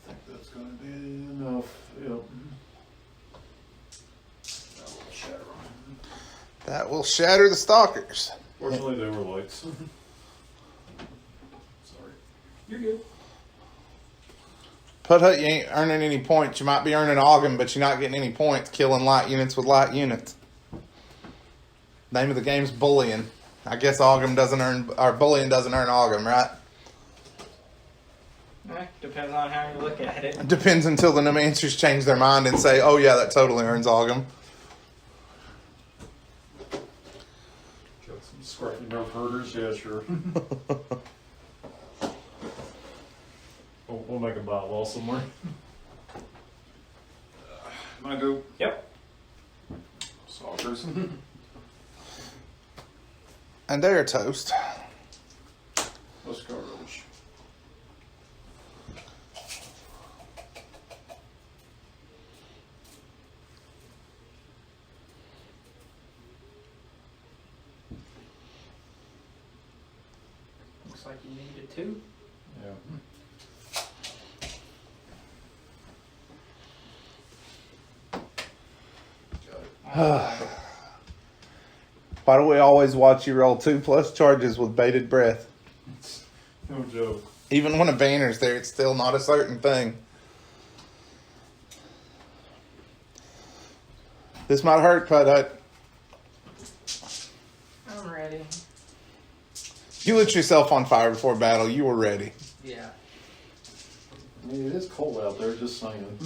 I think that's going to be enough. Yep. That will shatter them. That will shatter the stalkers. Fortunately, they were lights. Sorry. You're good. Put Hut, you ain't earning any points. You might be earning Ogham, but you're not getting any points killing light units with light units. Name of the game's bullying. I guess Ogham doesn't earn, or bullying doesn't earn Ogham, right? Depends on how you look at it. Depends until the Nemancers change their mind and say, oh yeah, that totally earns Ogham. Got some scruffy nerf herders? Yeah, sure. We'll make a buy wall somewhere. I go. Yep. Stalkers. And they're toast. Let's go, Roach. Looks like you needed 2. Yeah. Why do we always watch you roll 2+ charges with bated breath? No joke. Even when a banner's there, it's still not a certain thing. This might hurt, Put Hut. I'm ready. You lit yourself on fire before battle. You were ready. Yeah. I mean, it is cold out there, just saying.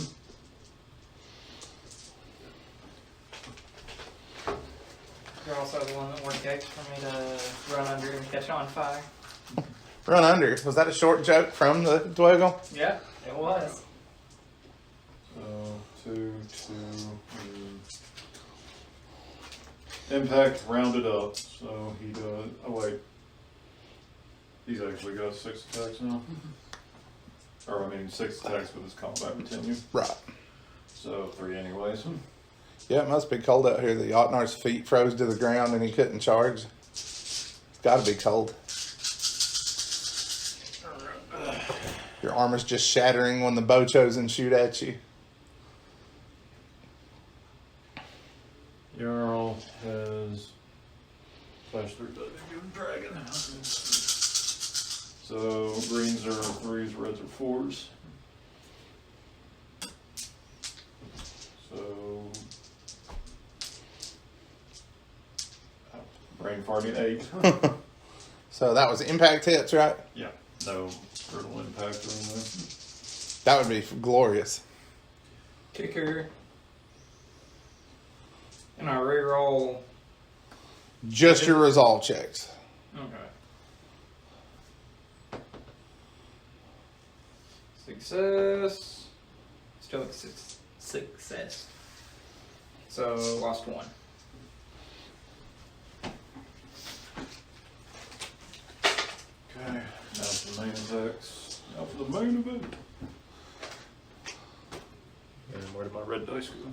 You're also the one that worked extra for me to run under and catch on fire. Run under. Was that a short joke from the Dweghom? Yeah, it was. So, 2, 2. Impact rounded up, so he does. Oh, wait. He's actually got 6 attacks now. Or, I mean, 6 attacks with his combat continue. Right. So, 3 anyways. Yeah, it must be cold out here. The Otnar's feet froze to the ground and he couldn't charge. It's got to be cold. Your armor's just shattering when the Bochosen shoot at you. Jarl has flash through the dragon. So greens are 3s, reds are 4s. So brain farting 8. So that was impact hits, right? Yeah, no critical impact or anything. That would be glorious. Kicker. And I reroll. Just your resolve checks. Okay. Success. Still a success. So lost 1. Okay, now for the main attacks. Now for the main event. And where did my red dice go?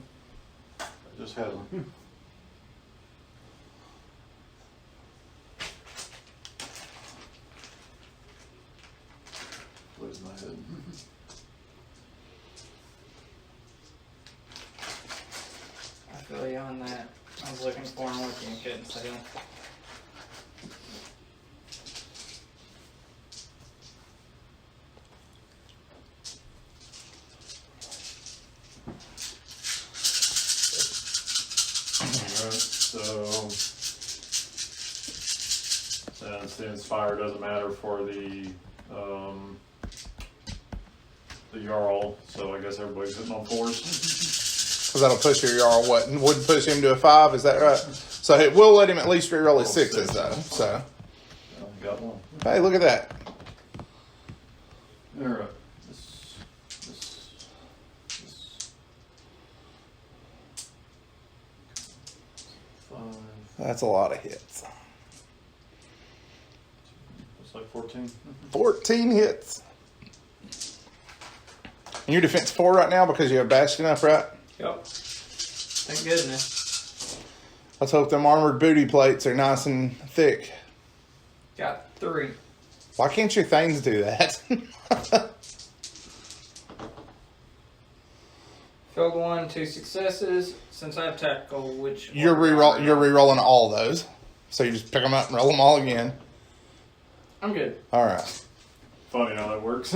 I just had them. Where's my head? I feel you on that. I was looking for him with you and couldn't see him. Alright, so since the Inspire doesn't matter for the the Jarl, so I guess everybody's hitting on 4s. Because that'll push your Jarl, what? And wouldn't push him to a 5, is that right? So it will let him at least reroll his 6s, though. So, Got one. hey, look at that. Alright. That's a lot of hits. It's like 14. 14 hits. And your defense 4 right now because you have Bastion up, right? Yep. Thank goodness. Let's hope them armored booty plates are nice and thick. Got 3. Why can't your Thanes do that? Failed 1, 2 successes. Since I have tactical, which You're rerolling all those. So you just pick them up and roll them all again. I'm good. All right. Funny how that works.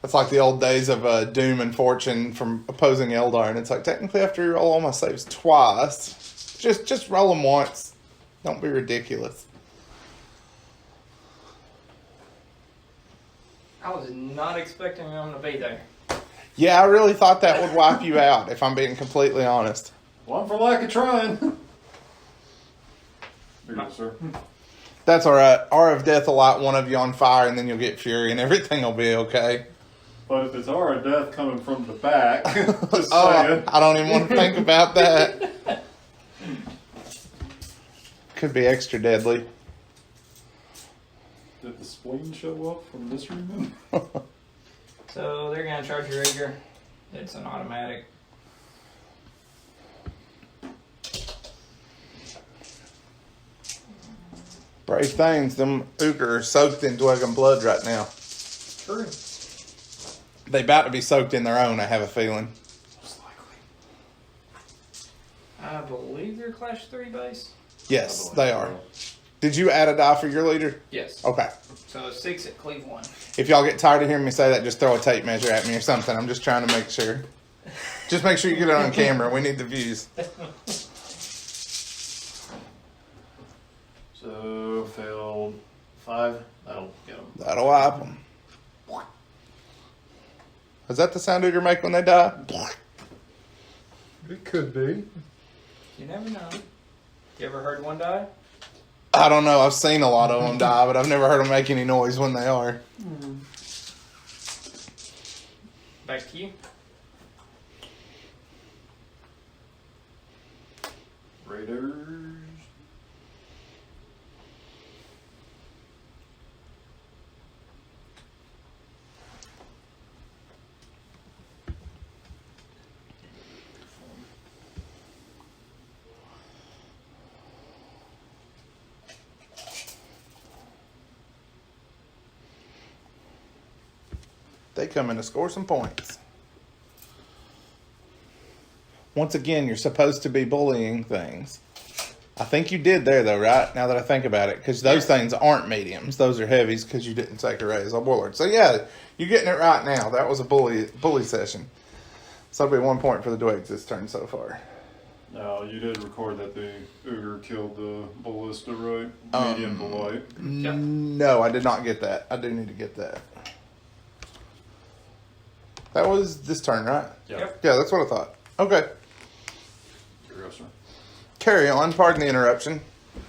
That's like the old days of Doom and Fortune from opposing Eldar, and it's like technically I have to reroll all my saves twice. Just roll them once. Don't be ridiculous. I was not expecting them to be there. Yeah, I really thought that would wipe you out, if I'm being completely honest. One for lack of trying. Here you go, sir. That's all right. Aura of Death will light one of you on fire, and then you'll get Fury, and everything will be okay. But if it's Aura of Death coming from the back, just Oh, saying. I don't even want to think about that. Could be extra deadly. Did the spleen show up from this room? So they're going to charge your Rigger. It's an automatic. Brave things, them Ooger are soaked in Dweghom blood right now. True. They about to be soaked in their own, I have a feeling. Most likely. I believe they're Clash 3 base. Yes, they are. Did you add a die for your leader? Yes. Okay. So 6 at Cleve 1. If y'all get tired of hearing me say that, just throw a tape measure at me or something. I'm just trying to make sure. Just make sure you get it on camera. We need the views. So, failed 5. That'll get them. That'll wipe them. Is that the sound Ooger make when they die? It could be. You never know. You ever heard one die? I don't know. I've seen a lot of them die, but I've never heard them make any noise when they are. Back to you. Raiders. They come in to score some points. Once again, you're supposed to be bullying things. I think you did there, though, right? Now that I think about it. Because those things aren't mediums. Those are heavies because you didn't take a raise on Warlord. So, yeah, you're getting it right now. That was a bully session. So, it'll be 1 point for the Dwegs this turn so far. No, you did record that the Ooger killed the ballista, right? Medium to light. Yep. No, I did not get that. I do need to get that. That was this turn, right? Yep. Yeah, that's what I thought. Okay. Here you go, sir. Carry on. Pardon the interruption.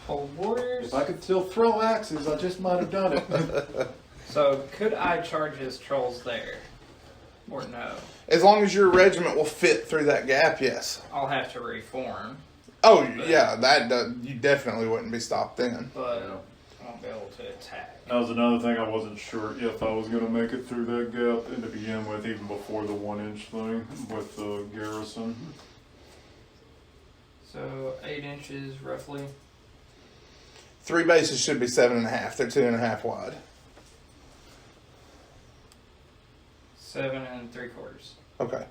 Hold Warriors. If I could still throw axes, I just might have done it. So could I charge his trolls there? Or no? As long as your regiment will fit through that gap, yes. I'll have to reform. Oh, yeah, you definitely wouldn't be stopped then. But Yeah. I won't be able to attack. That was another thing I wasn't sure if I was going to make it through that gap to begin with, even before the 1 inch thing with the garrison. So 8 inches roughly. 3 bases should be 7.5. They're 2.5 wide. 7 3/4. Okay.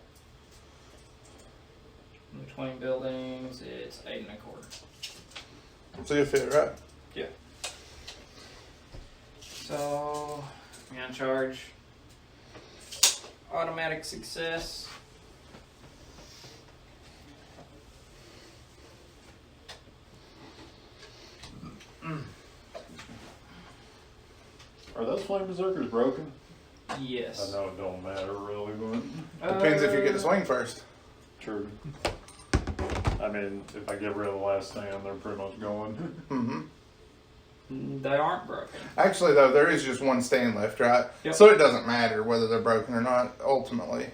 In between buildings, it's 8 1/4. So you'll fit, right? Yeah. So I'm gonna charge automatic success. Are those flame berserkers broken? Yes. I know it don't matter really, but Depends if you get to swing first. true. I mean, if I get rid of the last stand, they're pretty much going. Mm-hmm. They aren't broken. Actually, though, there is just one stand left, right? Yep. So it doesn't matter whether they're broken or not, ultimately.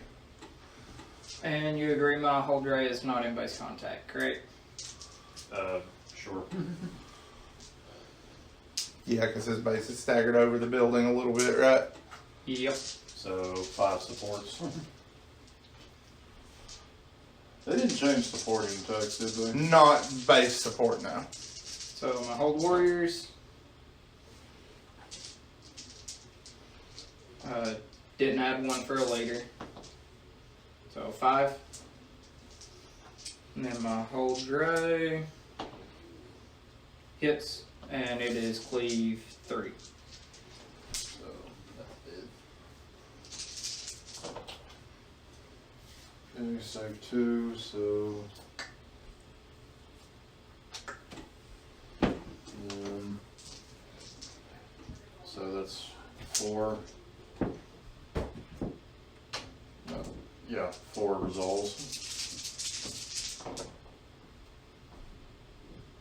And you agree my hold ray is not in base contact, correct? Sure. Yeah, because his base is staggered over the building a little bit, right? Yep. So 5 supports. They didn't change supporting text, did they? Not base support now. So my hold warriors didn't add one for a leader. So 5. And then my hold ray hits, and it is cleave 3. So that's it. Okay, save 2, so. So that's 4. No, yeah, 4 resolves.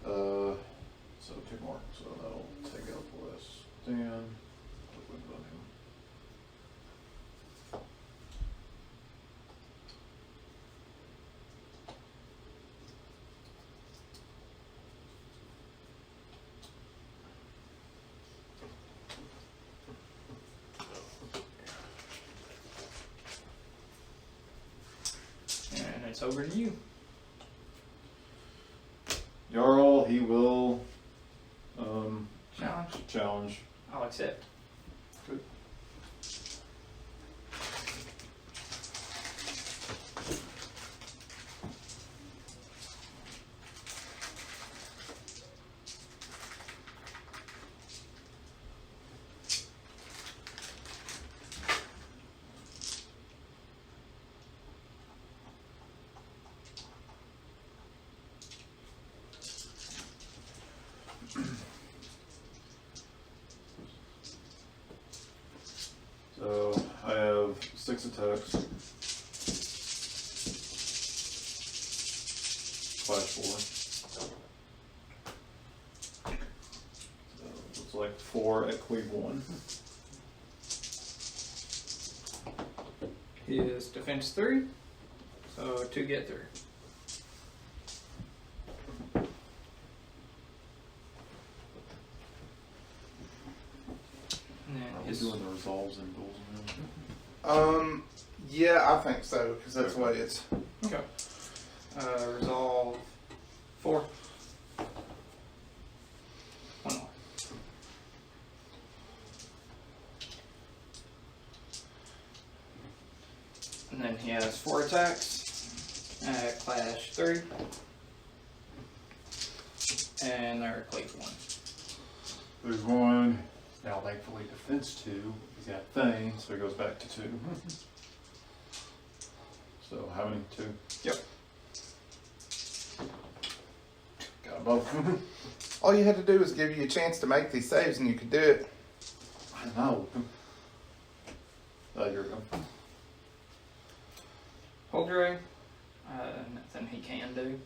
So 2 more, so that'll take out the last stand. And it's over to you. Jarl, he will Challenge. challenge. I'll accept. Good. So I have 6 attacks. Slash 4. So it's like 4 at cleave 1. His defense 3, so 2 get through. And then Are we his doing the resolves and duels now? Yeah, I think so, because that's the way it's. okay. Resolve 4. 1 more. And then he has 4 attacks. Clash 3. And they're cleave 1. There's 1. Now thankfully defense 2. He's got thing, so he goes back to 2. So how many? 2? Yep. Got both. All you had to do was give you a chance to make these saves, and you could do it. I know. Here we go. Hold ray. Nothing he can do.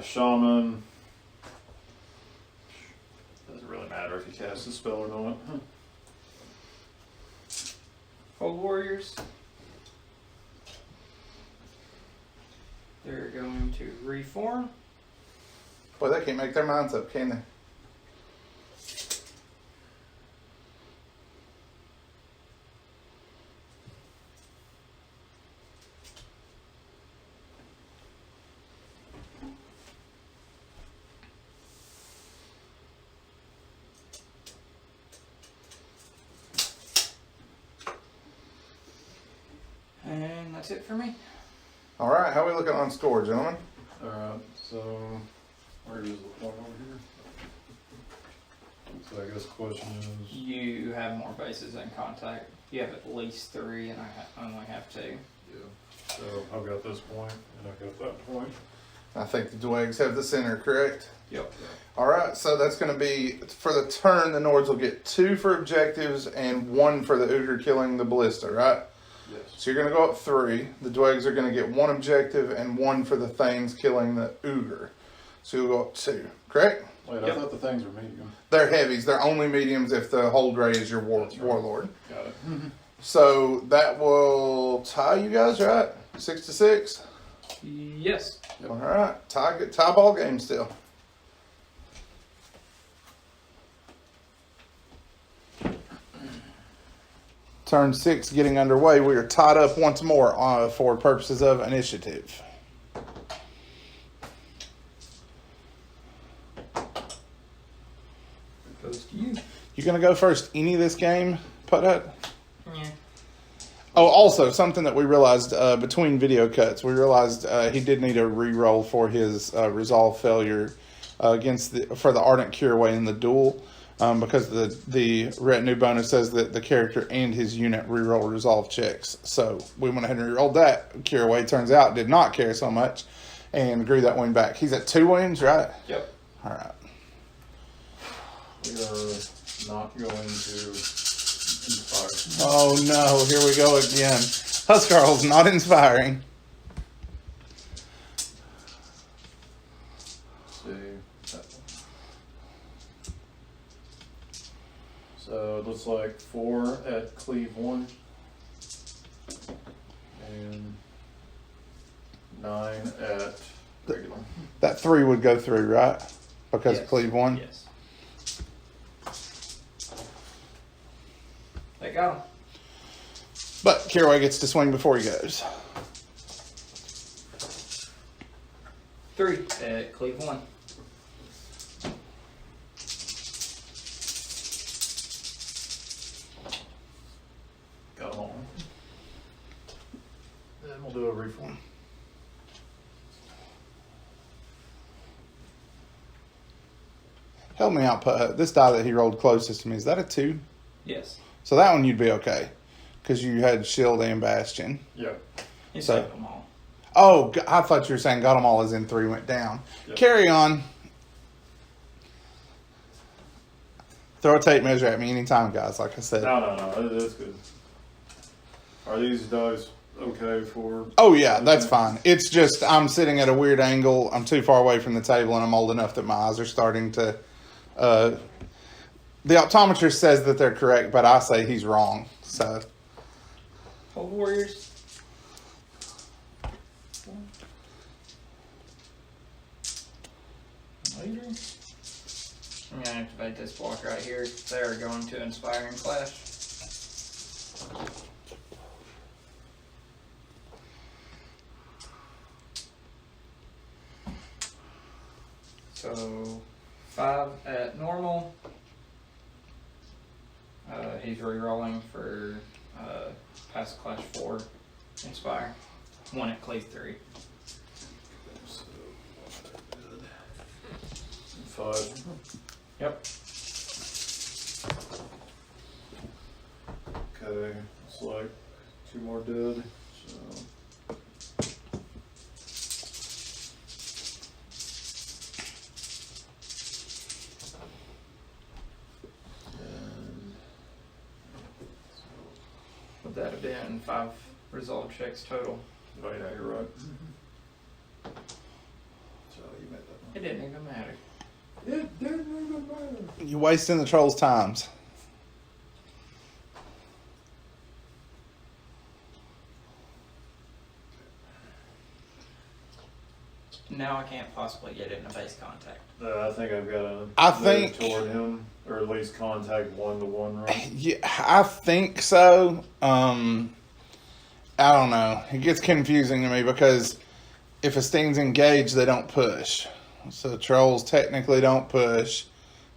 Shaman. Doesn't really matter if he casts a spell or not. Hold warriors. They're going to reform. Boy, they can't make their minds up, can they? And that's it for me. All right, how are we looking on score, gentlemen? Alright, so where is the point over here? So I guess the question is, You have more bases in contact. You have at least 3, and I only have 2. yeah. So I've got this point and I've got that point. I think the Dweghs have the center, correct? Yep. All right, so that's going to be, for the turn, the Nords will get 2 for objectives and 1 for the Ogre killing the Ballista, right? Yes. So you're going to go up 3. The Dweghs are going to get 1 objective and 1 for the Thanes killing the Ogre. So you'll go up 2, correct? Wait, I thought the things were medium. They're heavies. They're only mediums if the hold ray is your warlord. Got it. So that will tie you guys, right? 6-6. Yes. All right, tie ball game still. Turn 6 getting underway. We are tied up once more for purposes of initiative. Goes to you. You gonna go first any of this game, Putt-Hut? Yeah. Oh, also something that we realized between video cuts, we realized he did need a re-roll for his resolve failure for the Ardent Cureway in the duel, because the retinue bonus says that the character and his unit re-roll resolve checks. So we went ahead and re-rolled that. Cureway turns out did not care so much, and grew that win back. He's at 2 wins, right? Yep. All right. We are not going to inspire. Oh no, here we go again. Huskarl's not inspiring. See. So it looks like 4 at cleave 1. And 9 at regular. That 3 would go through, right? Because Yes. cleave 1. Yes. They got him. But Caraway gets to swing before he goes. 3 at cleave 1. Got them all. Then we'll do a reform. Help me out, Putt. This die that he rolled closest to me, is that a 2? Yes. So that one you'd be okay. Because you had Shield and Bastion. Yeah. He So- saved them all. Oh, I thought you were saying got them all as in 3 went down. Yep. Carry on. Throw a tape measure at me anytime, guys, like I said. No. That's good. Are these dice okay for... Oh, yeah, that's fine. It's just I'm sitting at a weird angle. I'm too far away from the table, and I'm old enough that my eyes are starting to... the optometrist says that they're correct, but I say he's wrong. So, Hold warriors. Later. I'm gonna activate this block right here. They're going to Inspiring Clash. So 5 at normal. He's re-rolling for past Clash 4 Inspire. 1 at Cleave 3. So, 5. Yep. Okay, it's like 2 more dead. So and Would that have been 5 resolve checks total? oh yeah, you're right. So you made that It didn't even matter. one. It didn't even matter. you're wasting the troll's times. Now I can't possibly get it in a base contact. I think I've got to I move think- toward him, or at least contact 1-to-1 right? Yeah, I think so. I don't know. It gets confusing to me because if a Steen's engaged, they don't push. So trolls technically don't push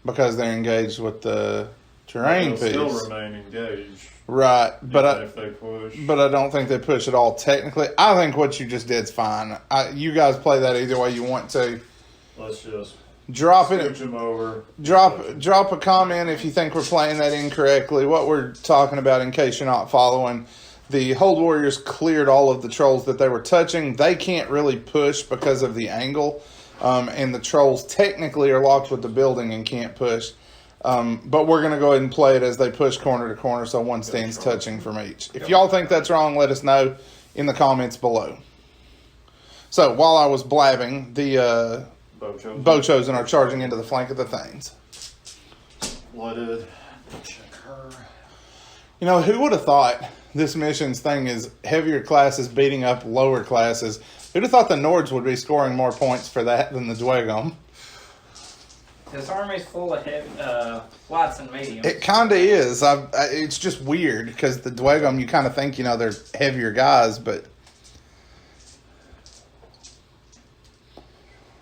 because they're engaged with the terrain They'll piece. still remain engaged, Right, but even if they push. But I don't think they push at all technically. I think what you just did's fine. You guys play that either way you want to. Let's just Drop scooch it. him over. Drop a comment if you think we're playing that incorrectly. What we're talking about, in case you're not following, The Hold Warriors cleared all of the trolls that they were touching. They can't really push because of the angle, and the trolls technically are locked with the building and can't push. But we're going to go ahead and play it as they push corner to corner, so one stands touching from each. If y'all think that's wrong, let us know in the comments below. So while I was blabbing, the Bow-Chosen are charging into the flank of the Thanes. Blooded. Check her. You know, who would have thought this missions thing is heavier classes beating up lower classes? Who'd have thought the Nords would be scoring more points for that than the Dweghom? This army's full of heavy, lights and mediums. It kind of is. It's just weird because the Dweghom, you kind of think, you know, they're heavier guys, but...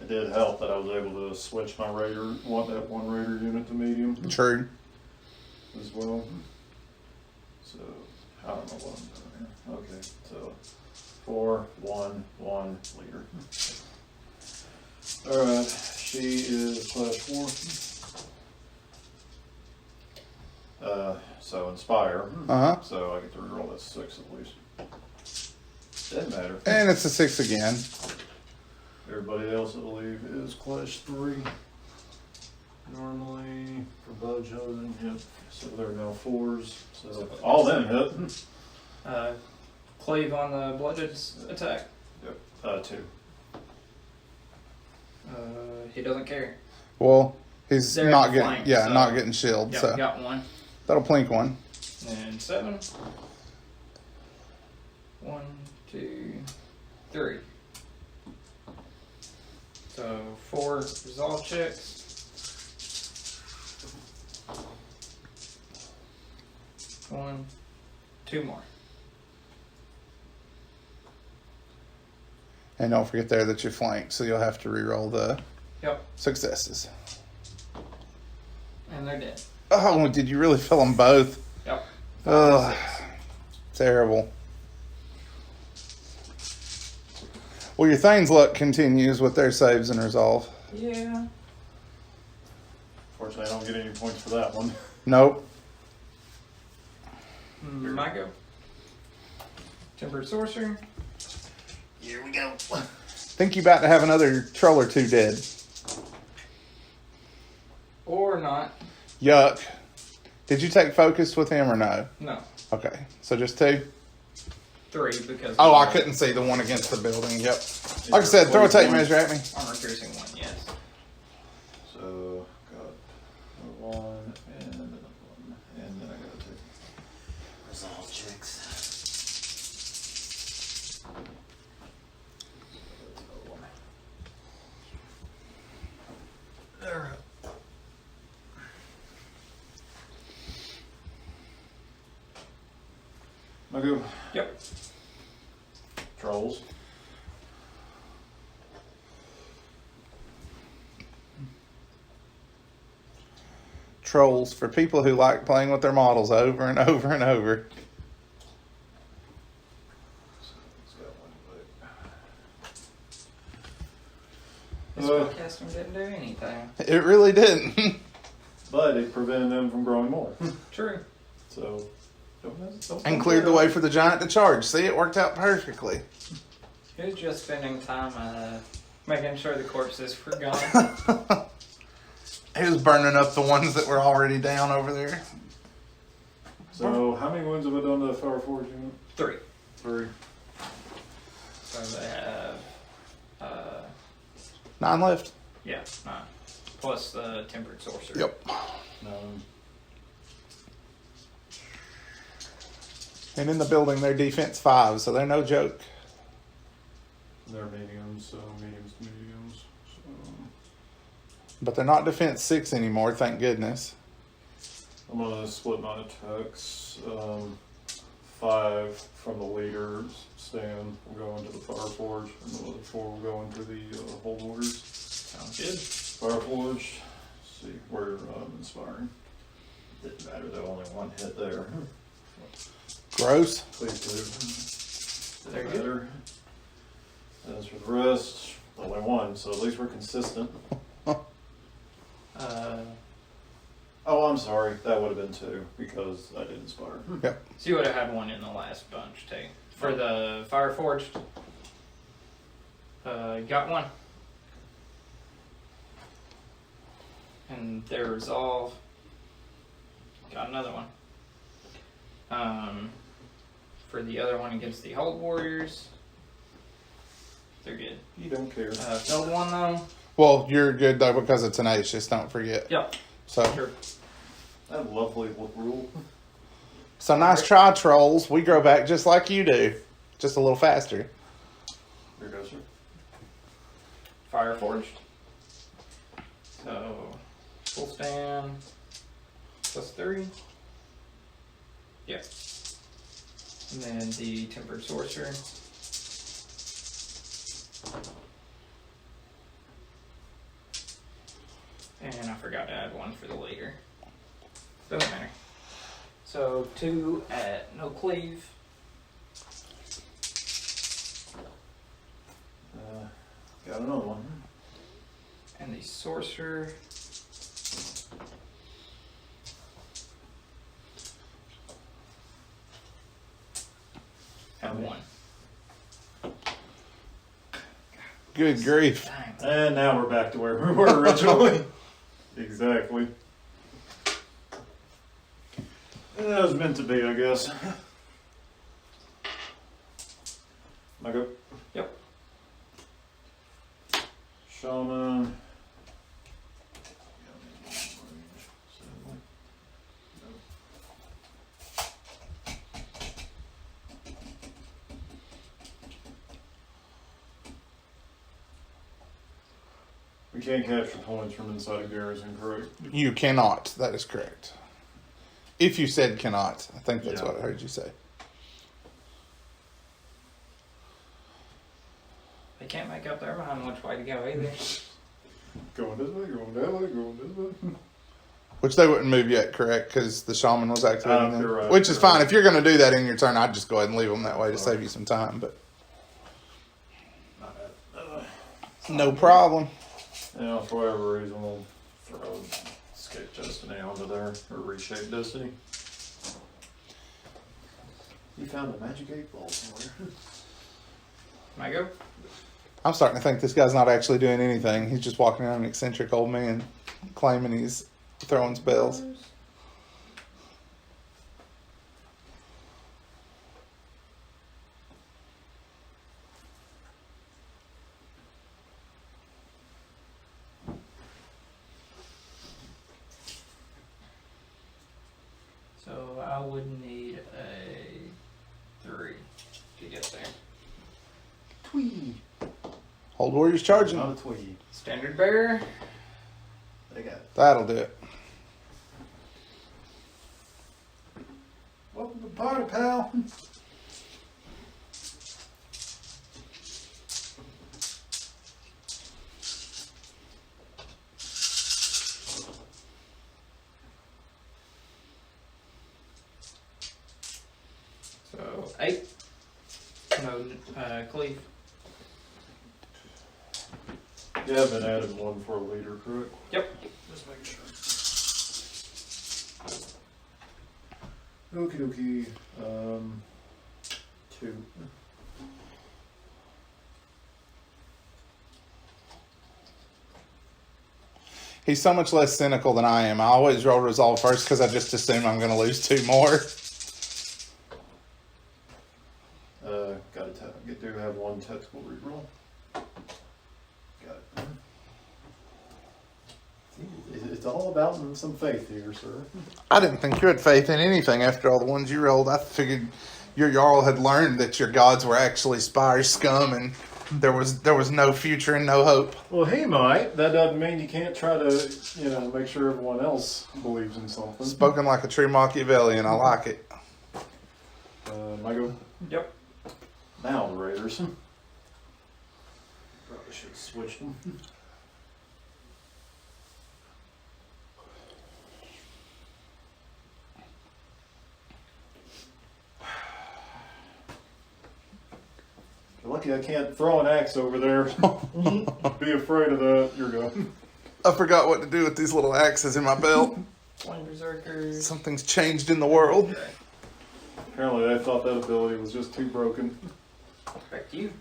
It did help that I was able to switch my Raider, that one Raider unit to medium. True. As well. So, I don't know what I'm doing here. Okay, so 4, 1, 1 leader. Alright, she is /4. So inspire. So I get to reroll that 6 at least. Doesn't matter. And it's a 6 again. Everybody else, I believe, is /3. Normally, for Bow-Chosen, yep. So they're now 4s. So all them hit. Cleave on the blooded attack. Yep. 2. He doesn't care. Well, he's They're not in getting, flank, yeah, so- not getting shield, Yep, so got 1. that'll plink 1. And 7. 1, 2, 3. So 4 resolve checks. 1, 2 more. And don't forget there that you flank, so you'll have to reroll the Yep. successes. And they're dead. Oh, did you really fill them both? Yep. Ugh, terrible. Well, your Thane's luck continues with their saves and resolve. Yeah. Fortunately, I don't get any points for that one. Nope. My go. Tempered Sorcerer. Here we go. Think you about to have another troll or 2 dead. Or not. Yuck. Did you take focus with him or no? No. Okay, so just 2. 3 because. Oh, I couldn't see the one against the building. Yep. Like I said, throw a tape measure at me. Armor piercing 1, yes. So, got a 1 and another 1. And then I got a 2. Resolve checks. Alright. I go. Yep. Trolls. Trolls for people who like playing with their models over and over and over. It's got one This spellcaster didn't do anything. It really didn't. but it prevented them from growing more. True. So, don't And cleared the way for the giant to charge. See, it worked out perfectly. He was just spending time making sure the corpses were gone. He was burning up the ones that were already down over there. So, how many wounds have I done to the Fire Forge unit? 3. 3. So they have, 9 left. yeah, 9. Plus the Tempered Sorcerer. Yep. And in the building, they're defense 5, so they're no joke. They're mediums, so mediums to mediums. So, But they're not defense 6 anymore, thank goodness. I'm going to split my attacks. 5 from the leader stand will go into the Fire Forge, and the other 4 will go into the Hold Warriors. Sounds good. Fire Forge. Let's see, we're inspiring. Didn't matter, though, only 1 hit there. Gross. Please do. They're Doesn't good. matter. As for the rest, only 1, so at least we're consistent. Oh, I'm sorry. That would have been 2 because I did inspire. Yep. So you would have had one in the last bunch too. For the Fireforged, got one. And their Resolve, got another one. For the other one against the Hold Warriors, they're good. You don't care. Filled one though. Well, you're good though because it's tenacious. Don't forget. Yep. So, Sure. That lovely rule. so nice try, trolls. We grow back just like you do, just a little faster. Here goes, sir. Fireforged. So full stand +3. Yeah. And then the Tempered Sorcerer. And I forgot to add one for the leader. Doesn't matter. So 2 at no cleave. Got another one. And the sorcerer. At 1. Good grief. Dang. And now we're back to where we were originally. Exactly. That was meant to be, I guess. I go. Yep. Shaman. We can't capture points from inside a garrison, correct? You cannot. That is correct. If you said cannot, I think that's Yeah. what I heard you say. They can't make up their mind which way to go either. Going this way, going that way, going this way. Which they wouldn't move yet, correct? Because the shaman was activating them. you're right, Which is you're fine. right. If you're going to do that in your turn, I'd just go ahead and leave them that way to save you some time. But no problem. Yeah, for whatever reason, we'll throw Escape Destiny onto there, or Reshape Destiny. You found a magic 8-ball somewhere. Can I go? I'm starting to think this guy's not actually doing anything. He's just walking around an eccentric old man claiming he's throwing spells. So I would need a 3 to get there. Twee. Old Warrior's charging. Not a twee. Standard bearer. They got it. That'll do it. Welcome to the party, pal. So 8. No cleave. You haven't added one for a leader, correct? Yep. Just make sure. Okie dokie. 2. He's so much less cynical than I am. I always roll resolve first because I just assume I'm going to lose 2 more. Do have one tactical reroll. Got it. It's all about some faith here, sir. I didn't think you had faith in anything after all the ones you rolled. I figured your Jarl had learned that your gods were actually spire scum and there was no future and no hope. Well, he might. That doesn't mean you can't try to, make sure everyone else believes in something. Spoken like a true Machiavellian. I like it. I go. Yep. Now the Raiders. Probably should have switched them. You're lucky I can't throw an axe over there. Be afraid of that. You're good. I forgot what to do with these little axes in my belt. Flame Berserkers. Something's changed in the world. Okay. Apparently they thought that ability was just too broken. Back to you.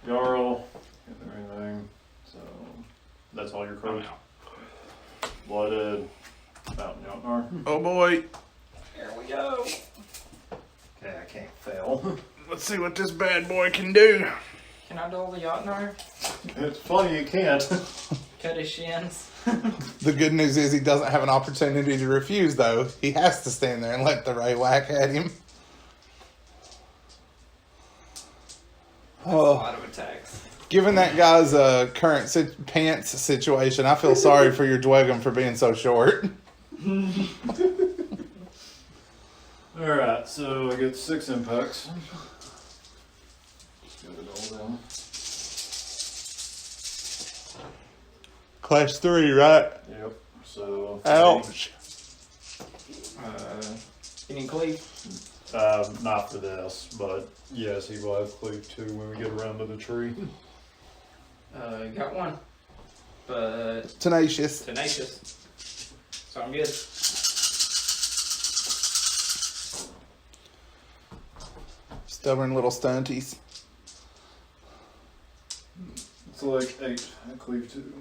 Jarl, can't do anything. So that's all your I'm cards. out. Blooded, Mountain Yotnar. Oh boy. Here we go. Okay, I can't fail. Let's see what this bad boy can do. Can I duel the Jotnar? It's funny you can't. Cut his shins. The good news is he doesn't have an opportunity to refuse, though. He has to stand there and let the ray whack at him. A lot of attacks. Given that guy's current pants situation, I feel sorry for your Dweghom for being so short. Alright, so I get 6 impacts. Just get it all down. Class 3, right? Yep, so. Ouch. Any cleave? Not for this, but yes, he will have cleave too when we get around to the tree. Got one. But Tenacious. tenacious. So I'm good. Stubborn little stunties. It's like 8. I cleave 2.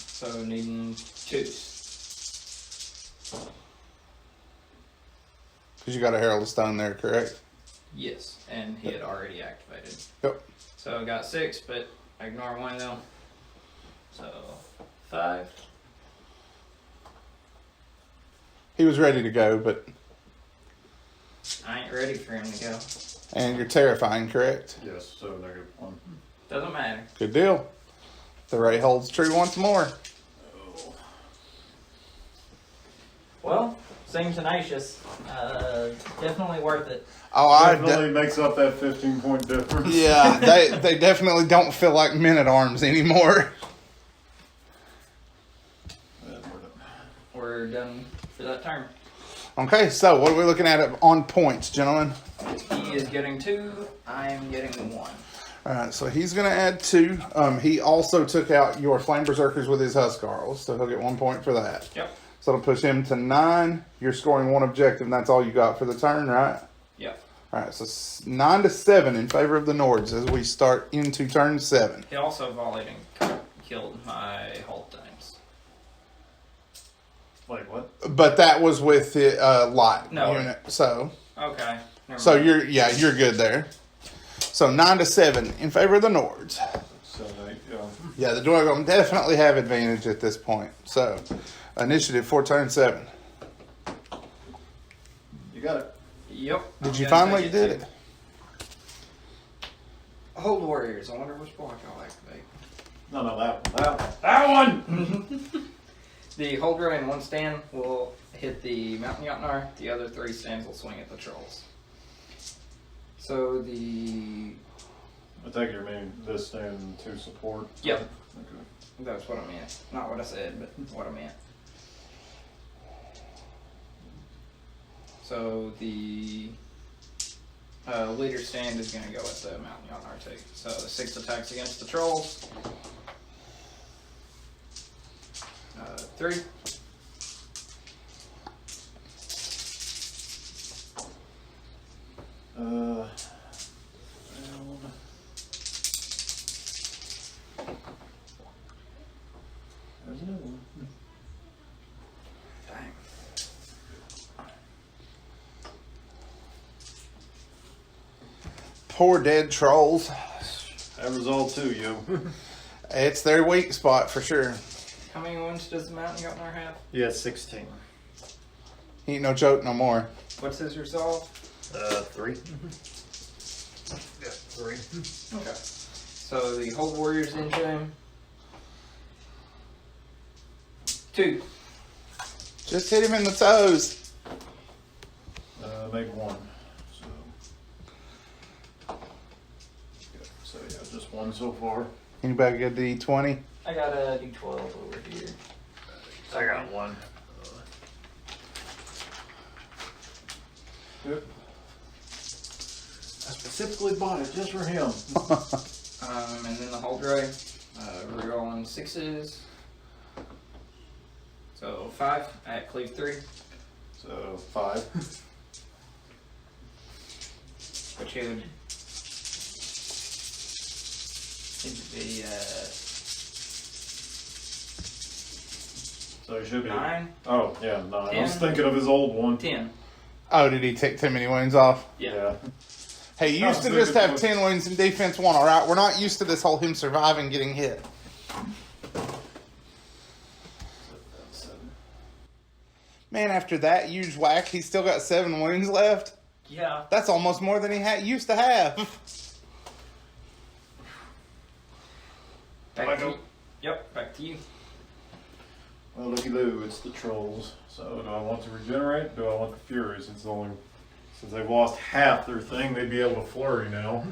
So needing 2s. Because you got a Herald of Stone there, correct? Yes, and he had already activated. Yep. So I got 6, but I ignore 1 of them. So 5. He was ready to go, but... I ain't ready for him to go. And you're terrifying, correct? Yes, so -1. Doesn't matter. Good deal. The ray holds true once more. Oh. Well, seems tenacious. Definitely worth it. Oh, I... Definitely makes up that 15-point difference. Yeah, they definitely don't feel like men-at-arms anymore. Yeah, we're done. We're done for that turn. Okay, so what are we looking at on points, gentlemen? He is getting 2. I am getting 1. Alright, so he's going to add 2. He also took out your Flame Berserkers with his Huskarls, so he'll get 1 point for that. Yep. So it'll push him to 9. You're scoring 1 objective, and that's all you got for the turn, right? Yep. Alright, so 9 to 7 in favor of the Nords as we start into turn 7. He also volleyed and killed my Hold Times. Wait, what? But that was with the light No. unit, so... Okay. Never So mind. you're good there. So 9 to 7 in favor of the Nords. 7, 8, yeah. Yeah, the Dweghom definitely have advantage at this point. So initiative for turn 7. You got it. Yep. Did you I'm gonna finally take did too. it? Hold Warriors. I wonder which block I'll activate. No, that one. The Hold Row in 1 stand will hit the Mountain Jotnar. The other 3 stands will swing at the Trolls. So the... I take your mean this stand to support. Yep. Okay. That's what I meant. Not what I said, but what I meant. So the leader stand is going to go at the Mountain Jotnar too. So 6 attacks against the Trolls. 3. There's another one. Dang. Poor dead Trolls. That was all to you. It's their weak spot for sure. How many wounds does the Mountain Jotnar have? Yeah, 16. He ain't no joke no more. What's his resolve? 3. Yeah, 3. Okay. So the Hold Warriors into him. 2. Just hit him in the toes. Make 1. So yeah, just 1 so far. Anybody get the D20? I got a D12 over here. I got 1. Yep. I specifically bought it just for him. And then the Hold Ray. Rerolling 6s. So 5 at cleave 3. So 5. Which it would seem to be So he should be 9. Oh yeah, 9. I was 10. thinking of his old one. 10. Oh, did he take too many wounds off? Yeah. Hey, you I used was to just thinking have of- 10 wounds in defense 1, all right? We're not used to this whole him surviving getting hit. Man, after that huge whack, he's still got 7 wounds left. Yeah. That's almost more than he used to have. Back to Michael. you. Yep, back to you. Well, looky loo, it's the trolls. So do I want to regenerate? Do I want the fury? Since they've lost half their thing, they'd be able to flurry now.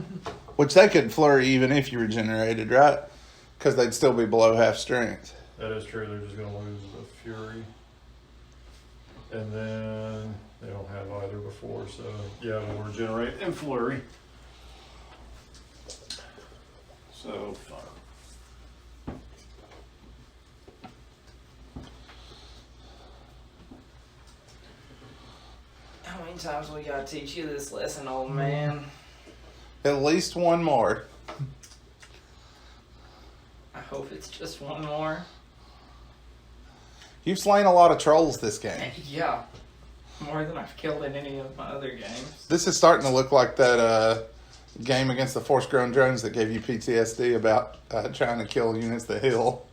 Which they could flurry even if you regenerated, right? Because they'd still be below half strength. That is true. They're just going to lose the fury, and then they don't have either before. So yeah, we'll regenerate and flurry. So 5. How many times we gotta teach you this lesson, old man? At least one more. I hope it's just one more. You've slain a lot of trolls this game. Yeah. More than I've killed in any of my other games. This is starting to look like that game against the force-grown drones that gave you PTSD about trying to kill units that heal.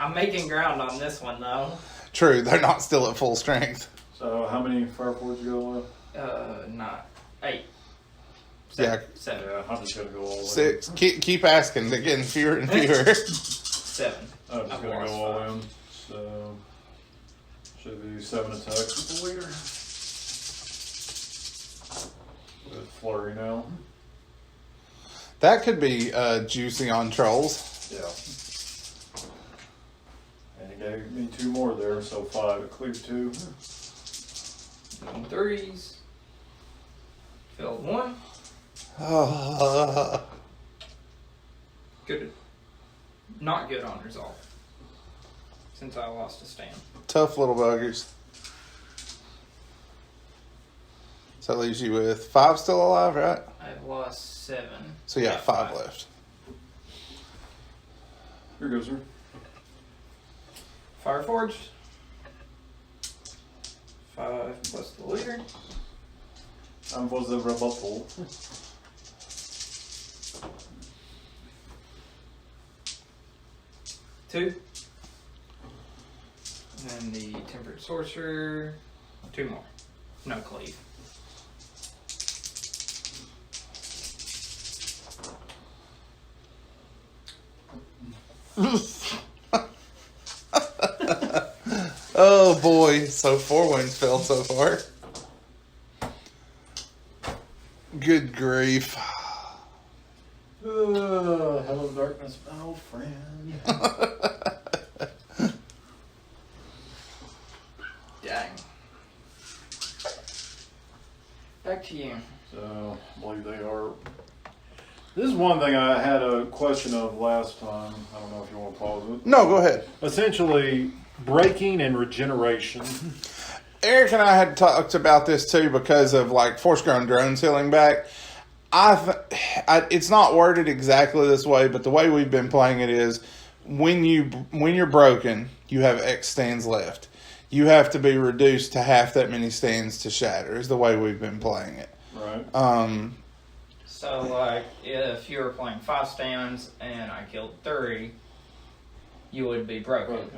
I'm making ground on this one, though. True, they're not still at full strength. So how many fireforges you go left? Not 8. Yeah. 7. Yeah, I'm just gonna go all in. 6. Keep asking. They're getting fewer and fewer. 7. I'm just I've gonna lost go all 5. in. So should be 7 attacks with the leader. With flurry now. That could be juicy on trolls. Yeah. And he gave me 2 more there, so 5 at clear 2. Doing 3s. Failed 1. Good. Not good on resolve. Since I lost a stand. Tough little buggers. So that leaves you with 5 still alive, right? I've lost 7. So yeah, 5 left. Here goes her. Fireforge. 5 plus the leader. Was the rebuttal. 2. And then the tempered sorcerer. 2 more. No cleave. Oh boy, so 4 wounds fell so far. Good grief. Hello, darkness, my old friend. Dang. Back to you. So, I believe they are. This is one thing I had a question of last time. I don't know if you want to pause it. No, go ahead. Essentially, breaking and regeneration. Eric and I had talked about this too because of like force-grown drones healing back. It's not worded exactly this way, but the way we've been playing it is when you're broken, you have X stands left. You have to be reduced to half that many stands to shatter. Is the way we've been playing it. Right. So, like, if you were playing 5 stands and I killed 3, you would be broken. Okay.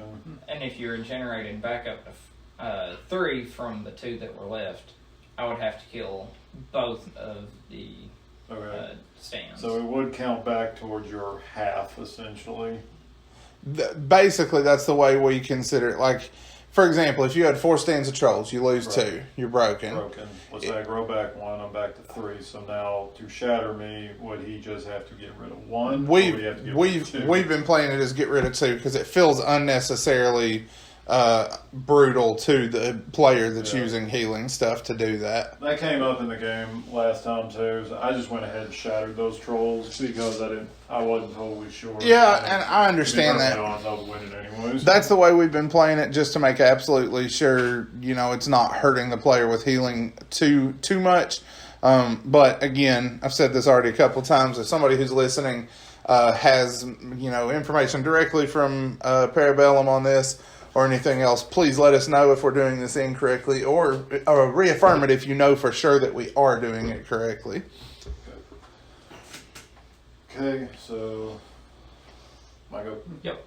And if you regenerated back up to 3 from the 2 that were left, I would have to kill both of the Okay. stands. So it would count back towards your half, essentially. Basically, that's the way we consider it. Like, for example, if you had 4 stands of trolls, you lose Right. 2. You're broken. Broken. Let's say I grow back 1, I'm back to 3. So now to shatter me, would he just have to get rid of 1? Or would he have to get rid of 2? We've been playing it as get rid of 2 because it feels unnecessarily brutal to the player that's using healing stuff to do that. That came up in the game last time too. So I just went ahead and shattered those trolls because I wasn't totally sure. Yeah, and I understand that. I ended up winning anyways. That's the way we've been playing it, just to make absolutely sure, it's not hurting the player with healing too much. But again, I've said this already a couple of times. If somebody who's listening has information directly from Parabellum on this or anything else, please let us know if we're doing this incorrectly, or reaffirm it if you know for sure that we are doing it correctly. Okay, so I go. Yep.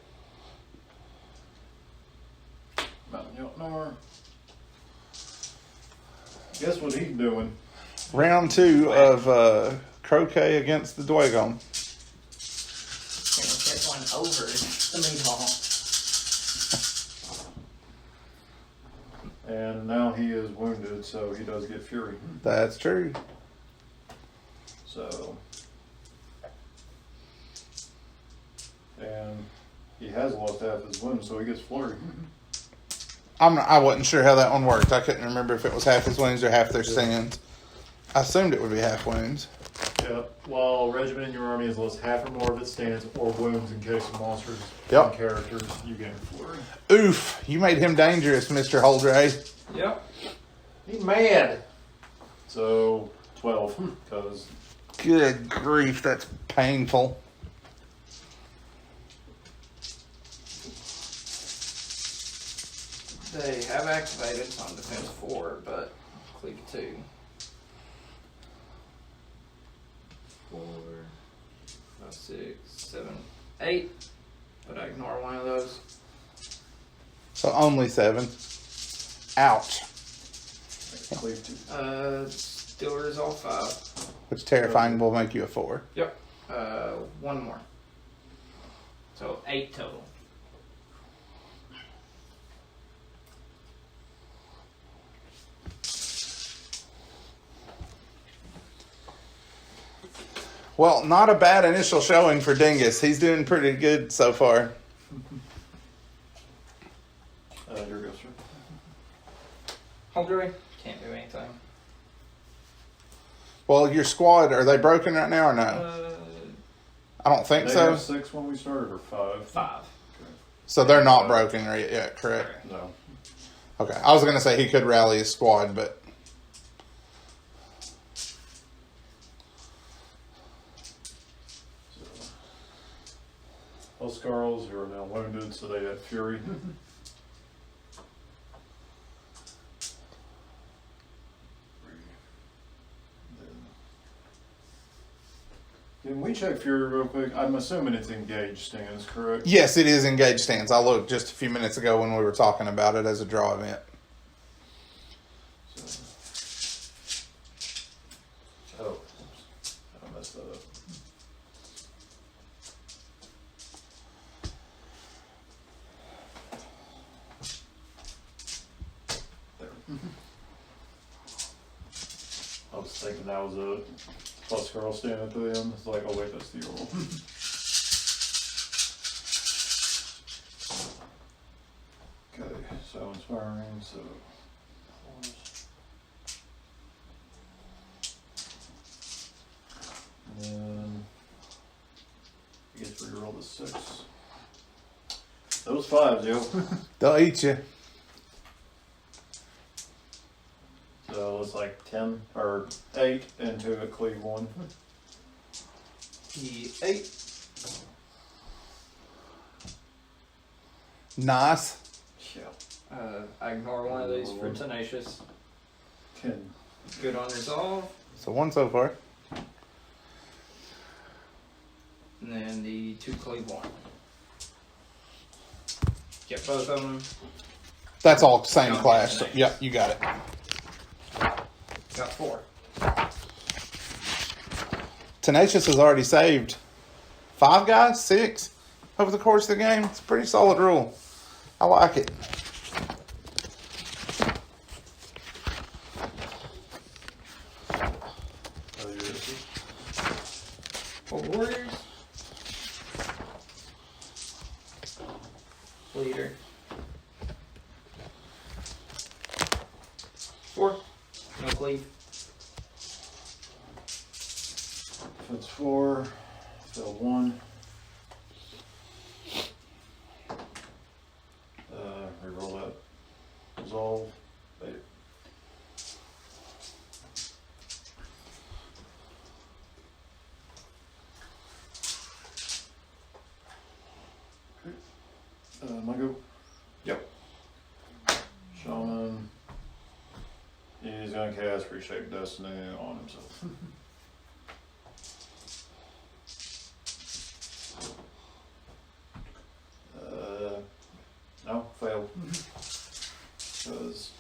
Mountain Yeltnar. Guess what he's doing? Round 2 of croquet against the Dweghom. Gonna get one over the meat hall. And now he is wounded, so he does get fury. That's true. So, and he has lost half his wounds, so he gets flurry. I wasn't sure how that one worked. I couldn't remember if it was half his wounds or half their stands. I assumed it would be half wounds. Yeah. While regiment in your army has lost half or more of its stands or wounds in case of monsters and characters, you gain flurry. Oof! You made him dangerous, Mr. Holdray. Yep. He's mad. So 12, because Good grief, that's painful. They have activated, so I'm defense 4, but cleave 2. 4, 5, 6, 7, 8. But I ignore one of those. So only 7. Ouch. cleave 2. Still resolve 5. Which terrifying will make you a 4. Yep. One more. So 8 total. Well, not a bad initial showing for Dingus. He's doing pretty good so far. Your go, sir. Holdray? Can't do anything. Well, your squad, are they broken right now or no? I don't think They so. have 6 when we started, or 5? 5. Okay. So they're not broken right yet, correct? No. Okay. I was going to say he could rally his squad, but... Huskarls, who are now wounded, so they had fury. Can we check fury real quick? I'm assuming it's engaged stands, correct? Yes, it is engaged stands. I looked just a few minutes ago when we were talking about it as a draw event. Oh, oops. I messed that up. There. I was thinking that was a plus girl stand at the end. It's like, oh wait, that's the Earl. Okay, so inspiring, so. And then you get to reroll the 6. Those 5s, yo. They'll eat you. So it's like 10 or 8 into a cleave 1. The 8. Nice. Yeah. I ignore one of these for tenacious. 10. Good on resolve. So 1 so far. And then the 2 cleave 1. Get both of them. That's all same No, class. So, nice. yeah, you got it. Got 4. Tenacious has already saved 5 guys, 6 over the course of the game. It's a pretty solid rule. I like it. For warriors. Leader. cleave. Defense 4. Failed 1. Reroll that. Resolve. Later. My go. Yep. Shaman. He's gonna cast Reshape Destiny on himself. No, failed. Because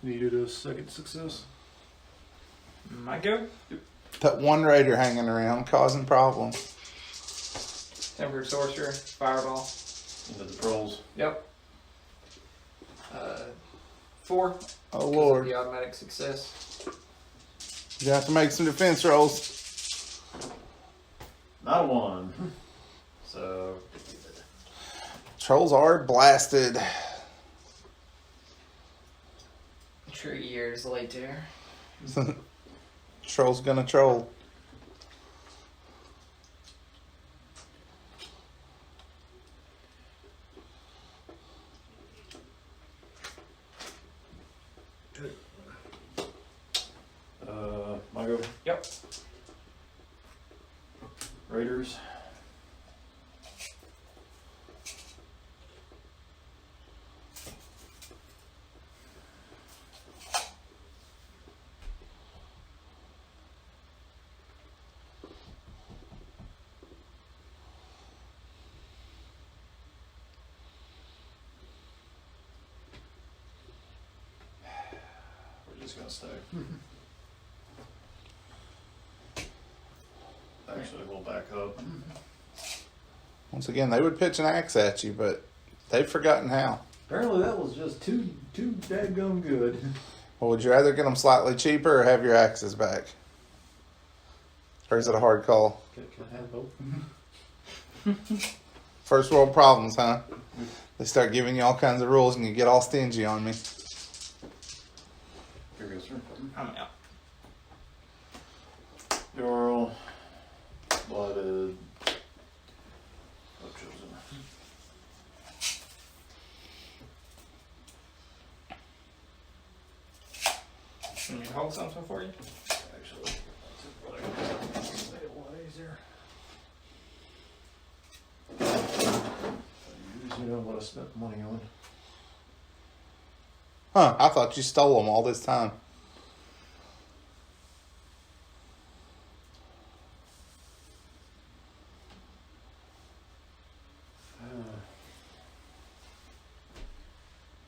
needed a second success. My go. That one raider hanging around causing problems. Tempered Sorcerer. Fireball. Into the trolls. Yep. 4. Oh because of Lord. the automatic success. You have to make some defense rolls. Not a 1. So, Trolls are blasted. Tree years later. Troll's gonna troll. my go. Yep. Raiders. We're just gonna stay. Actually, we'll back up. Once again, they would pitch an axe at you, but they've forgotten how. Apparently, that was just too dadgum good. Well, would you rather get them slightly cheaper or have your axes back? Or is it a hard call? Can I have both? First world problems, huh? They start giving you all kinds of rules and you get all stingy on me. Here goes, sir. I'm out. You're blooded. Chosen. Can you hold something for you? Actually, that's a lot easier. You know what I spent money on. Huh, I thought you stole them all this time.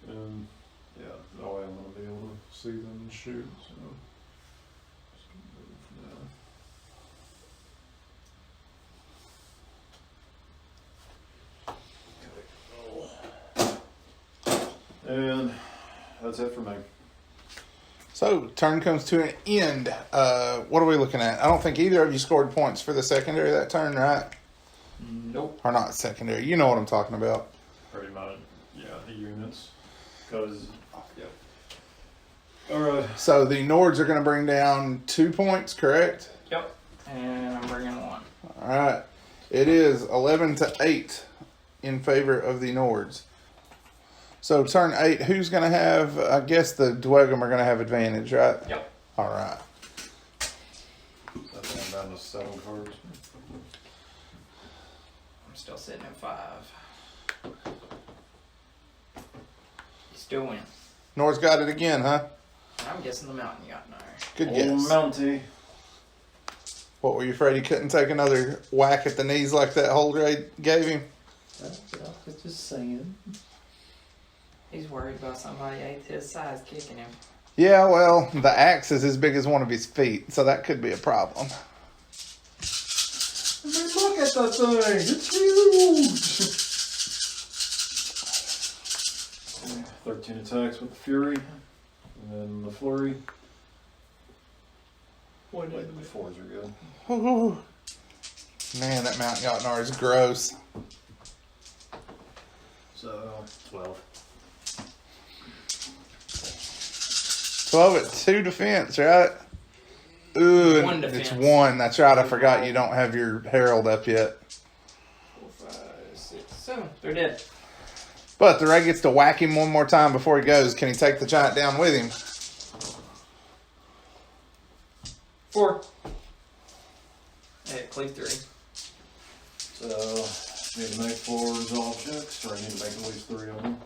And yeah, that way I'm gonna be able to see them and shoot. So just gonna move for now. And that's it for me. So, turn comes to an end. What are we looking at? I don't think either of you scored points for the secondary that turn, right? Nope. Or not secondary. You know what I'm talking about. Pretty much, yeah, the units. Because, yep. Alright. So, the Nords are going to bring down 2 points, correct? Yep. And I'm bringing 1. All right. It is 11-8 in favor of the Nords. So, turn 8, who's going to have, I guess the Dweghom are going to have advantage, right? Yep. All right. That's down to 7 cards. I'm still sitting at 5. You still win. Nords got it again, huh? I'm guessing the mountain got there. Good guess. Mountie. What, were you afraid he couldn't take another whack at the knees like that whole raid gave him? I was just saying. He's worried about somebody eighth his size kicking him. Yeah, well, the axe is as big as one of his feet, so that could be a problem. I mean, look at the thing. It's huge. 13 attacks with the Fury. And then the Flurry. Wait, the 4s are good. Ooh. Man, that Mount Yotnar is gross. So, 12. 12 at 2 defense, right? Ooh, One it's defense. 1. That's right. I forgot you don't have your Herald up yet. 4, 5, 6, 7. They're dead. But the Ray gets to whack him one more time before he goes. Can he take the giant down with him? 4. At cleave 3. So, need to make 4 resolve checks, or I need to make at least 3 of them.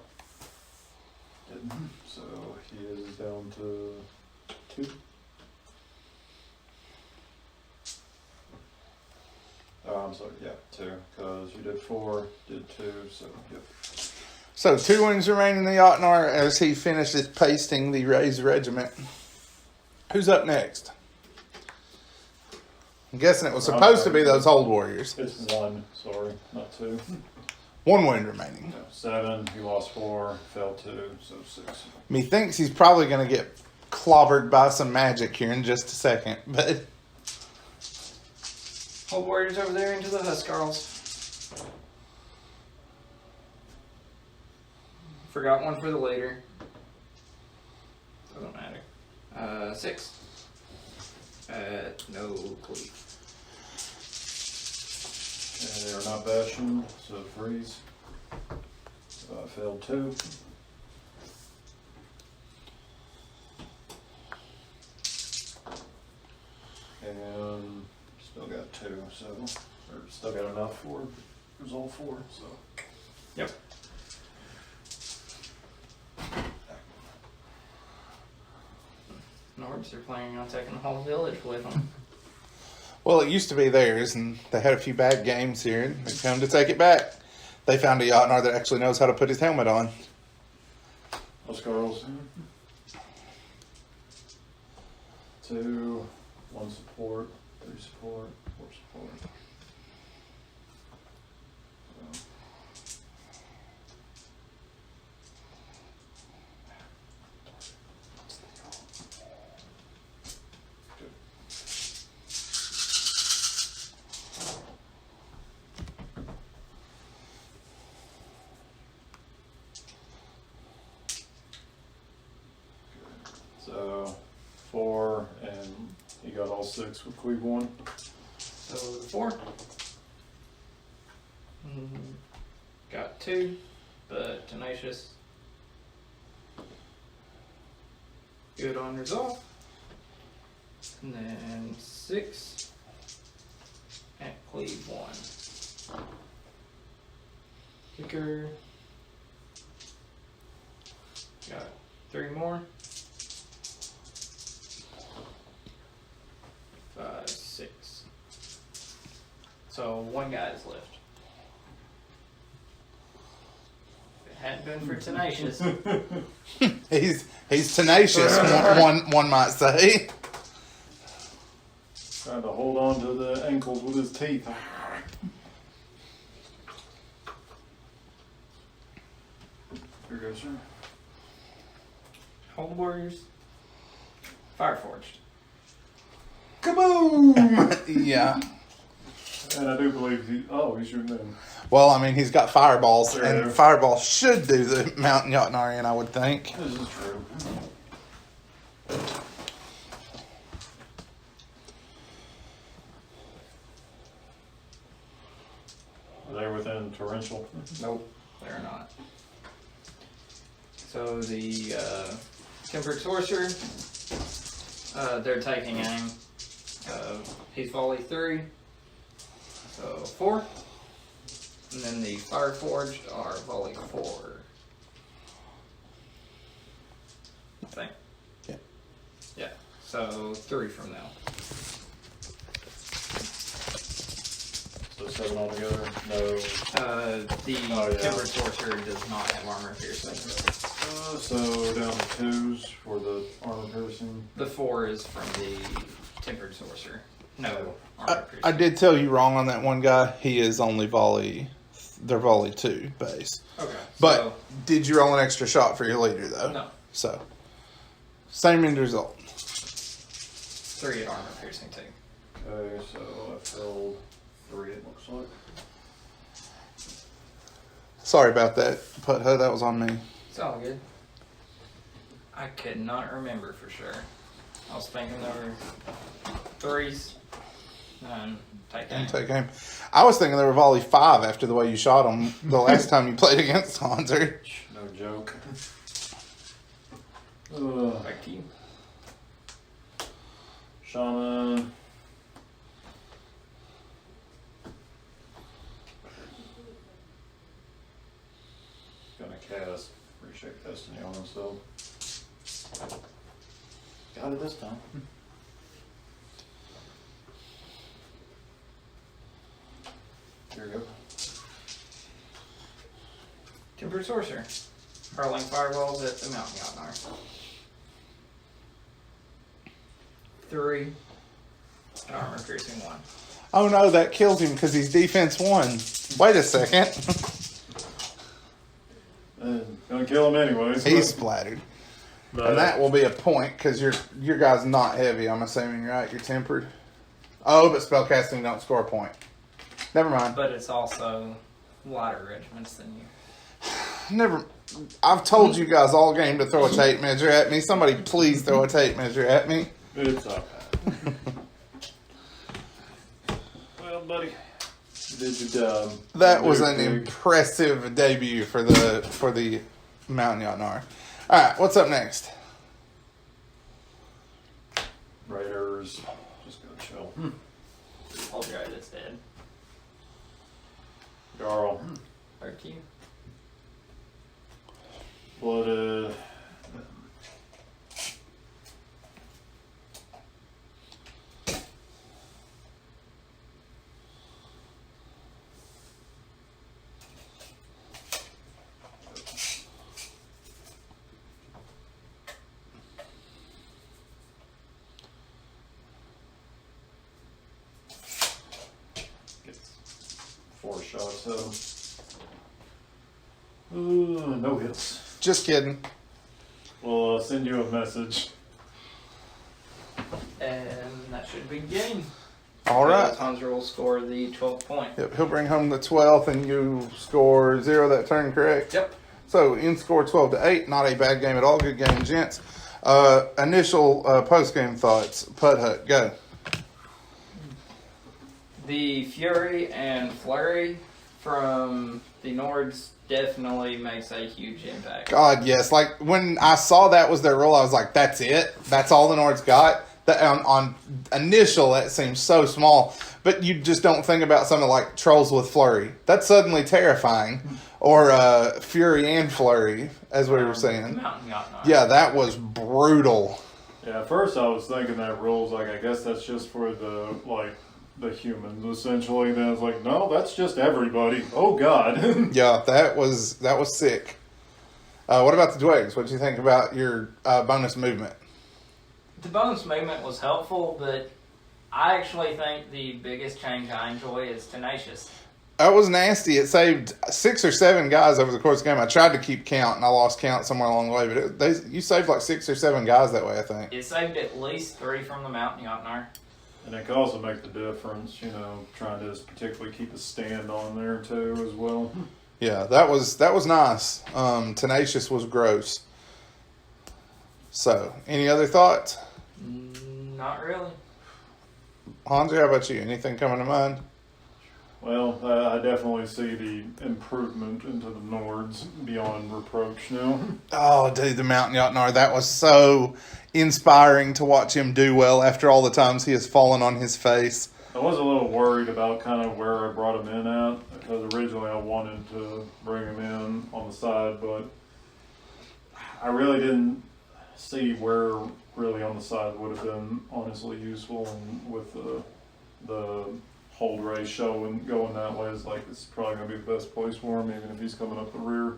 Didn't. So, he is down to 2. Oh, I'm sorry, yeah, 2, because you did 4, did 2, so, yep. So 2 wounds remain in the Jotnar as he finishes pasting the Ray's regiment. Who's up next? I'm guessing it was supposed to be those old warriors. It's 1, sorry, not 2. 1 wound remaining. No, 7, he lost 4, fell 2, so 6. Methinks he's probably going to get clobbered by some magic here in just a second, but Hold warriors over there into the Huskarls. Forgot one for the later. Doesn't matter. 6. No cleave. And they are not bashing, so freeze. Failed 2. And still got 2, so, or still got enough for resolve 4, so. Yep. Nords are planning on taking the whole village with them. well, it used to be theirs, and they had a few bad games here, and they come to take it back. They found a Jotnar that actually knows how to put his helmet on. Those girls. 2, 1 support, 3 support, 4 support. So. Good. So 4, and he got all 6 with cleave 1. So the 4. Got 2, but tenacious. Good on resolve. And then 6 at cleave 1. Kicker. Got 3 more. 5, 6. So 1 guy is left. If it hadn't been for tenacious. He's tenacious, one might say. Trying to hold on to the ankles with his teeth. Here goes, sir. Hold warriors. Fireforged. Kaboom! Yeah. And I do believe he's shooting them. Well, I mean, he's got fireballs, True. and fireballs should do the Mountain Jotnarian, I would think. This is true. Are they within torrential? Nope, they're not. So the Tempered Sorcerer, they're taking aim. He's volley 3, so 4. And then the Fireforged are volley 4. I think. Yeah. Yeah, so 3 from now. So 7 altogether? No. The Oh, yeah. Tempered Sorcerer does not have armor piercing. So down to 2s for the armor piercing. The 4 is from the Tempered Sorcerer. No armor piercing. I did tell you wrong on that one guy. He is only volley. They're volley 2 base. Okay. But So, did you roll an extra shot for your leader, though? no. So, same end result. 3 at armor piercing too. Okay, so I filled 3, it looks like. Sorry about that, Putho. That was on me. It's all good. I could not remember for sure. I was thinking there were 3s. Take aim. And take aim. I was thinking there were volley 5 after the way you shot them the last time you played against Hanser. No joke. Back to you. Shaman. Gonna cast Reshape Destiny on himself. Got it this time. Here we go. Tempered Sorcerer. Hurling fireballs at the Mountain Yotnar. 3. And armor piercing 1. Oh no, that kills him because he's defense 1. Wait a second. Gonna kill him anyways. He's splattered. And that will be a point because your guy's not heavy, I'm assuming, right? You're tempered. Oh, but spellcasting don't score a point. Never mind. But it's also lighter regiments than you. I've told you guys all game to throw a tape measure at me. Somebody please throw a tape measure at me. It's okay. Well, buddy, you did your job. That was an impressive debut for the Mountain Yotnar. All right, what's up next? Raiders. Just gonna chill. Hold your eye, that's dead. Jarl. Back to you. Blooded. Gets 4 shots at him. No hits. Just kidding. We'll send you a message. And that should be game. All right. Hanser will score the 12th point. Yep, he'll bring home the 12th, and you score 0 that turn, correct? Yep. So in score 12-8. Not a bad game at all. Good game, gents. Initial post-game thoughts. Putt Hut, go. The Fury and Flurry from the Nords definitely makes a huge impact. God, yes. Like, when I saw that was their role, I was like, that's it? That's all the Nords got? That, on initial, that seems so small. But you just don't think about something like Trolls with Flurry. That's suddenly terrifying. Or Fury and Flurry, as we were saying. Mountain Yotnar. Yeah, that was brutal. Yeah, at first I was thinking that rules, like, I guess that's just for the humans, essentially. Then I was like, no, that's just everybody. Oh, God. Yeah, that was sick. What about the Dweghs? What do you think about your bonus movement? The bonus movement was helpful, but I actually think the biggest change I enjoy is Tenacious. That was nasty. It saved 6 or 7 guys over the course of the game. I tried to keep count, and I lost count somewhere along the way. But you saved like 6 or 7 guys that way, I think. It saved at least 3 from the Mountain Yotnar. And it can also make the difference, trying to particularly keep a stand on there, too, as well. Yeah, that was nice. Tenacious was gross. So, any other thoughts? Not really. Hanser, how about you? Anything coming to mind? Well, I definitely see the improvement into the Nords beyond reproach now. Oh, dude, the Mountain Yotnar, that was so inspiring to watch him do well after all the times he has fallen on his face. I was a little worried about kind of where I brought him in at, because originally I wanted to bring him in on the side, but I really didn't see where really on the side would have been honestly useful, and with the hold ratio and going that way is like, this is probably going to be the best place for him, even if he's coming up the rear.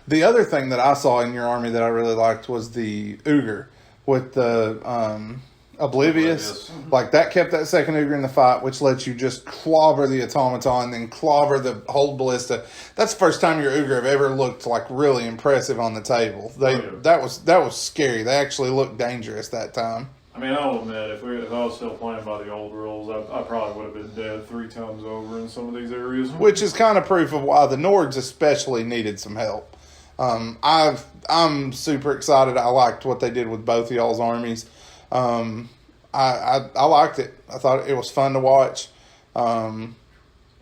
The other thing that I saw in your army that I really liked was the Ogre with the Oblivious. Like, that kept that second Ogre in the fight, which lets you just clobber the Automaton, then clobber the Hold Ballista. That's the first time your Ogre have ever looked like really impressive on the table. That was scary. They actually looked dangerous that time. I mean, I'll admit, if I was still playing by the old rules, I probably would have been dead 3 times over in some of these areas. Which is kind of proof of why the Nords especially needed some help. I've I'm super excited. I liked what they did with both of y'all's armies. I liked it. I thought it was fun to watch.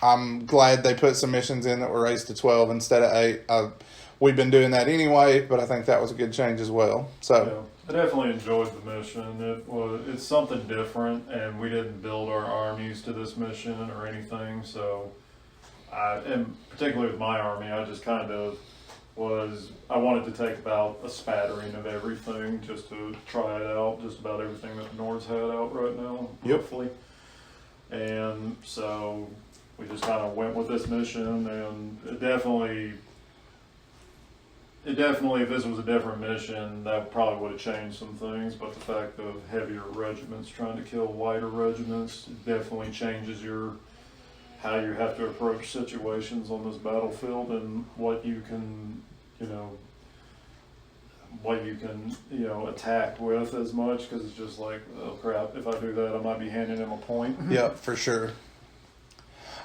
I'm glad they put some missions in that were raised to 12 instead of 8. We've been doing that anyway, but I think that was a good change as well. So I definitely enjoyed the mission. It's something different, and we didn't build our armies to this mission or anything. So, and particularly with my army, I just kind of I wanted to take about a spattering of everything just to try it out, just about everything that the Nords had out right now, roughly. And so we just kind of went with this mission, and it definitely, if this was a different mission, that probably would have changed some things, but the fact of heavier regiments trying to kill lighter regiments definitely changes how you have to approach situations on this battlefield and what you can, attack with as much, because it's just like, oh crap, if I do that, I might be handing him a point. Yep, for sure.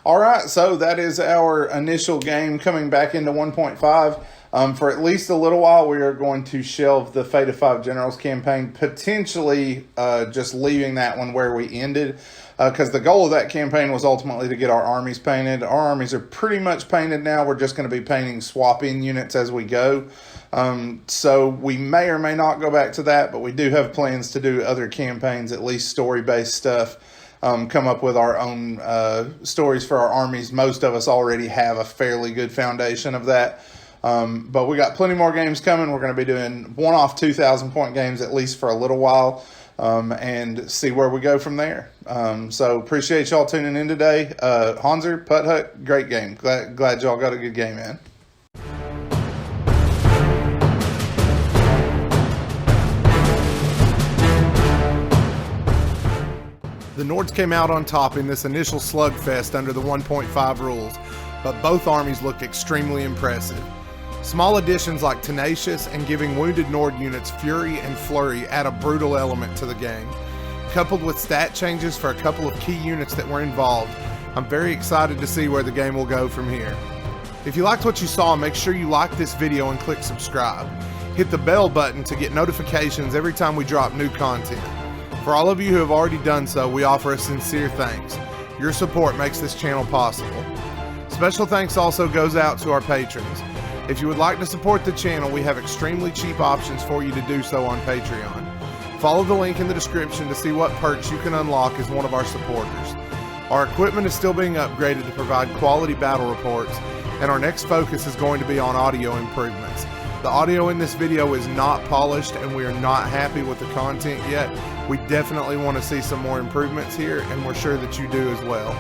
All right, so that is our initial game coming back into 1.5. For at least a little while, we are going to shelve the Fate of Five Generals campaign, potentially just leaving that one where we ended, because the goal of that campaign was ultimately to get our armies painted. Our armies are pretty much painted now. We're just going to be painting swap-in units as we go. So we may or may not go back to that, but we do have plans to do other campaigns, at least story-based stuff. Come up with our own stories for our armies. Most of us already have a fairly good foundation of that. But we got plenty more games coming. We're going to be doing one-off 2,000-point games at least for a little while, and see where we go from there. So appreciate y'all tuning in today. Hanser, Putt Hut, great game. Glad y'all got a good game in. The Nords came out on top in this initial slugfest under the 1.5 rules, but both armies looked extremely impressive. Small additions like Tenacious and giving wounded Nord units Fury and Flurry add a brutal element to the game. Coupled with stat changes for a couple of key units that were involved, I'm very excited to see where the game will go from here. If you liked what you saw, make sure you like this video and click subscribe. Hit the bell button to get notifications every time we drop new content. For all of you who have already done so, we offer a sincere thanks. Your support makes this channel possible. Special thanks also goes out to our patrons. If you would like to support the channel, we have extremely cheap options for you to do so on Patreon. Follow the link in the description to see what perks you can unlock as one of our supporters. Our equipment is still being upgraded to provide quality battle reports, and our next focus is going to be on audio improvements. The audio in this video is not polished, and we are not happy with the content yet. We definitely want to see some more improvements here, and we're sure that you do as well.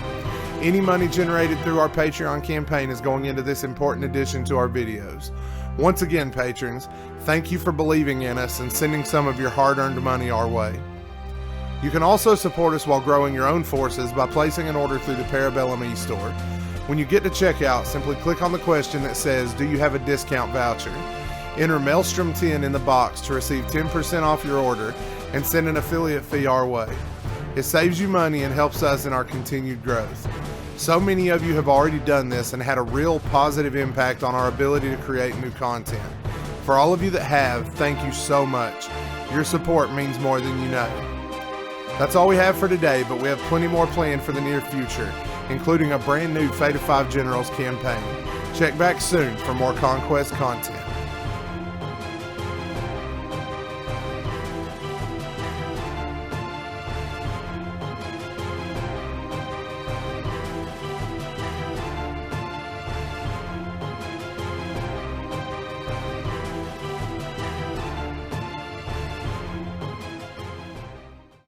Any money generated through our Patreon campaign is going into this important addition to our videos. Once again, patrons, thank you for believing in us and sending some of your hard-earned money our way. You can also support us while growing your own forces by placing an order through the Parabellum e-store. When you get to checkout, simply click on the question that says, "Do you have a discount voucher?" Enter Maelstrom 10 in the box to receive 10% off your order and send an affiliate fee our way. It saves you money and helps us in our continued growth. So many of you have already done this and had a real positive impact on our ability to create new content. For all of you that have, thank you so much. Your support means more than you know. That's all we have for today, but we have plenty more planned for the near future, including a brand new Fate of Five Generals campaign. Check back soon for more Conquest content.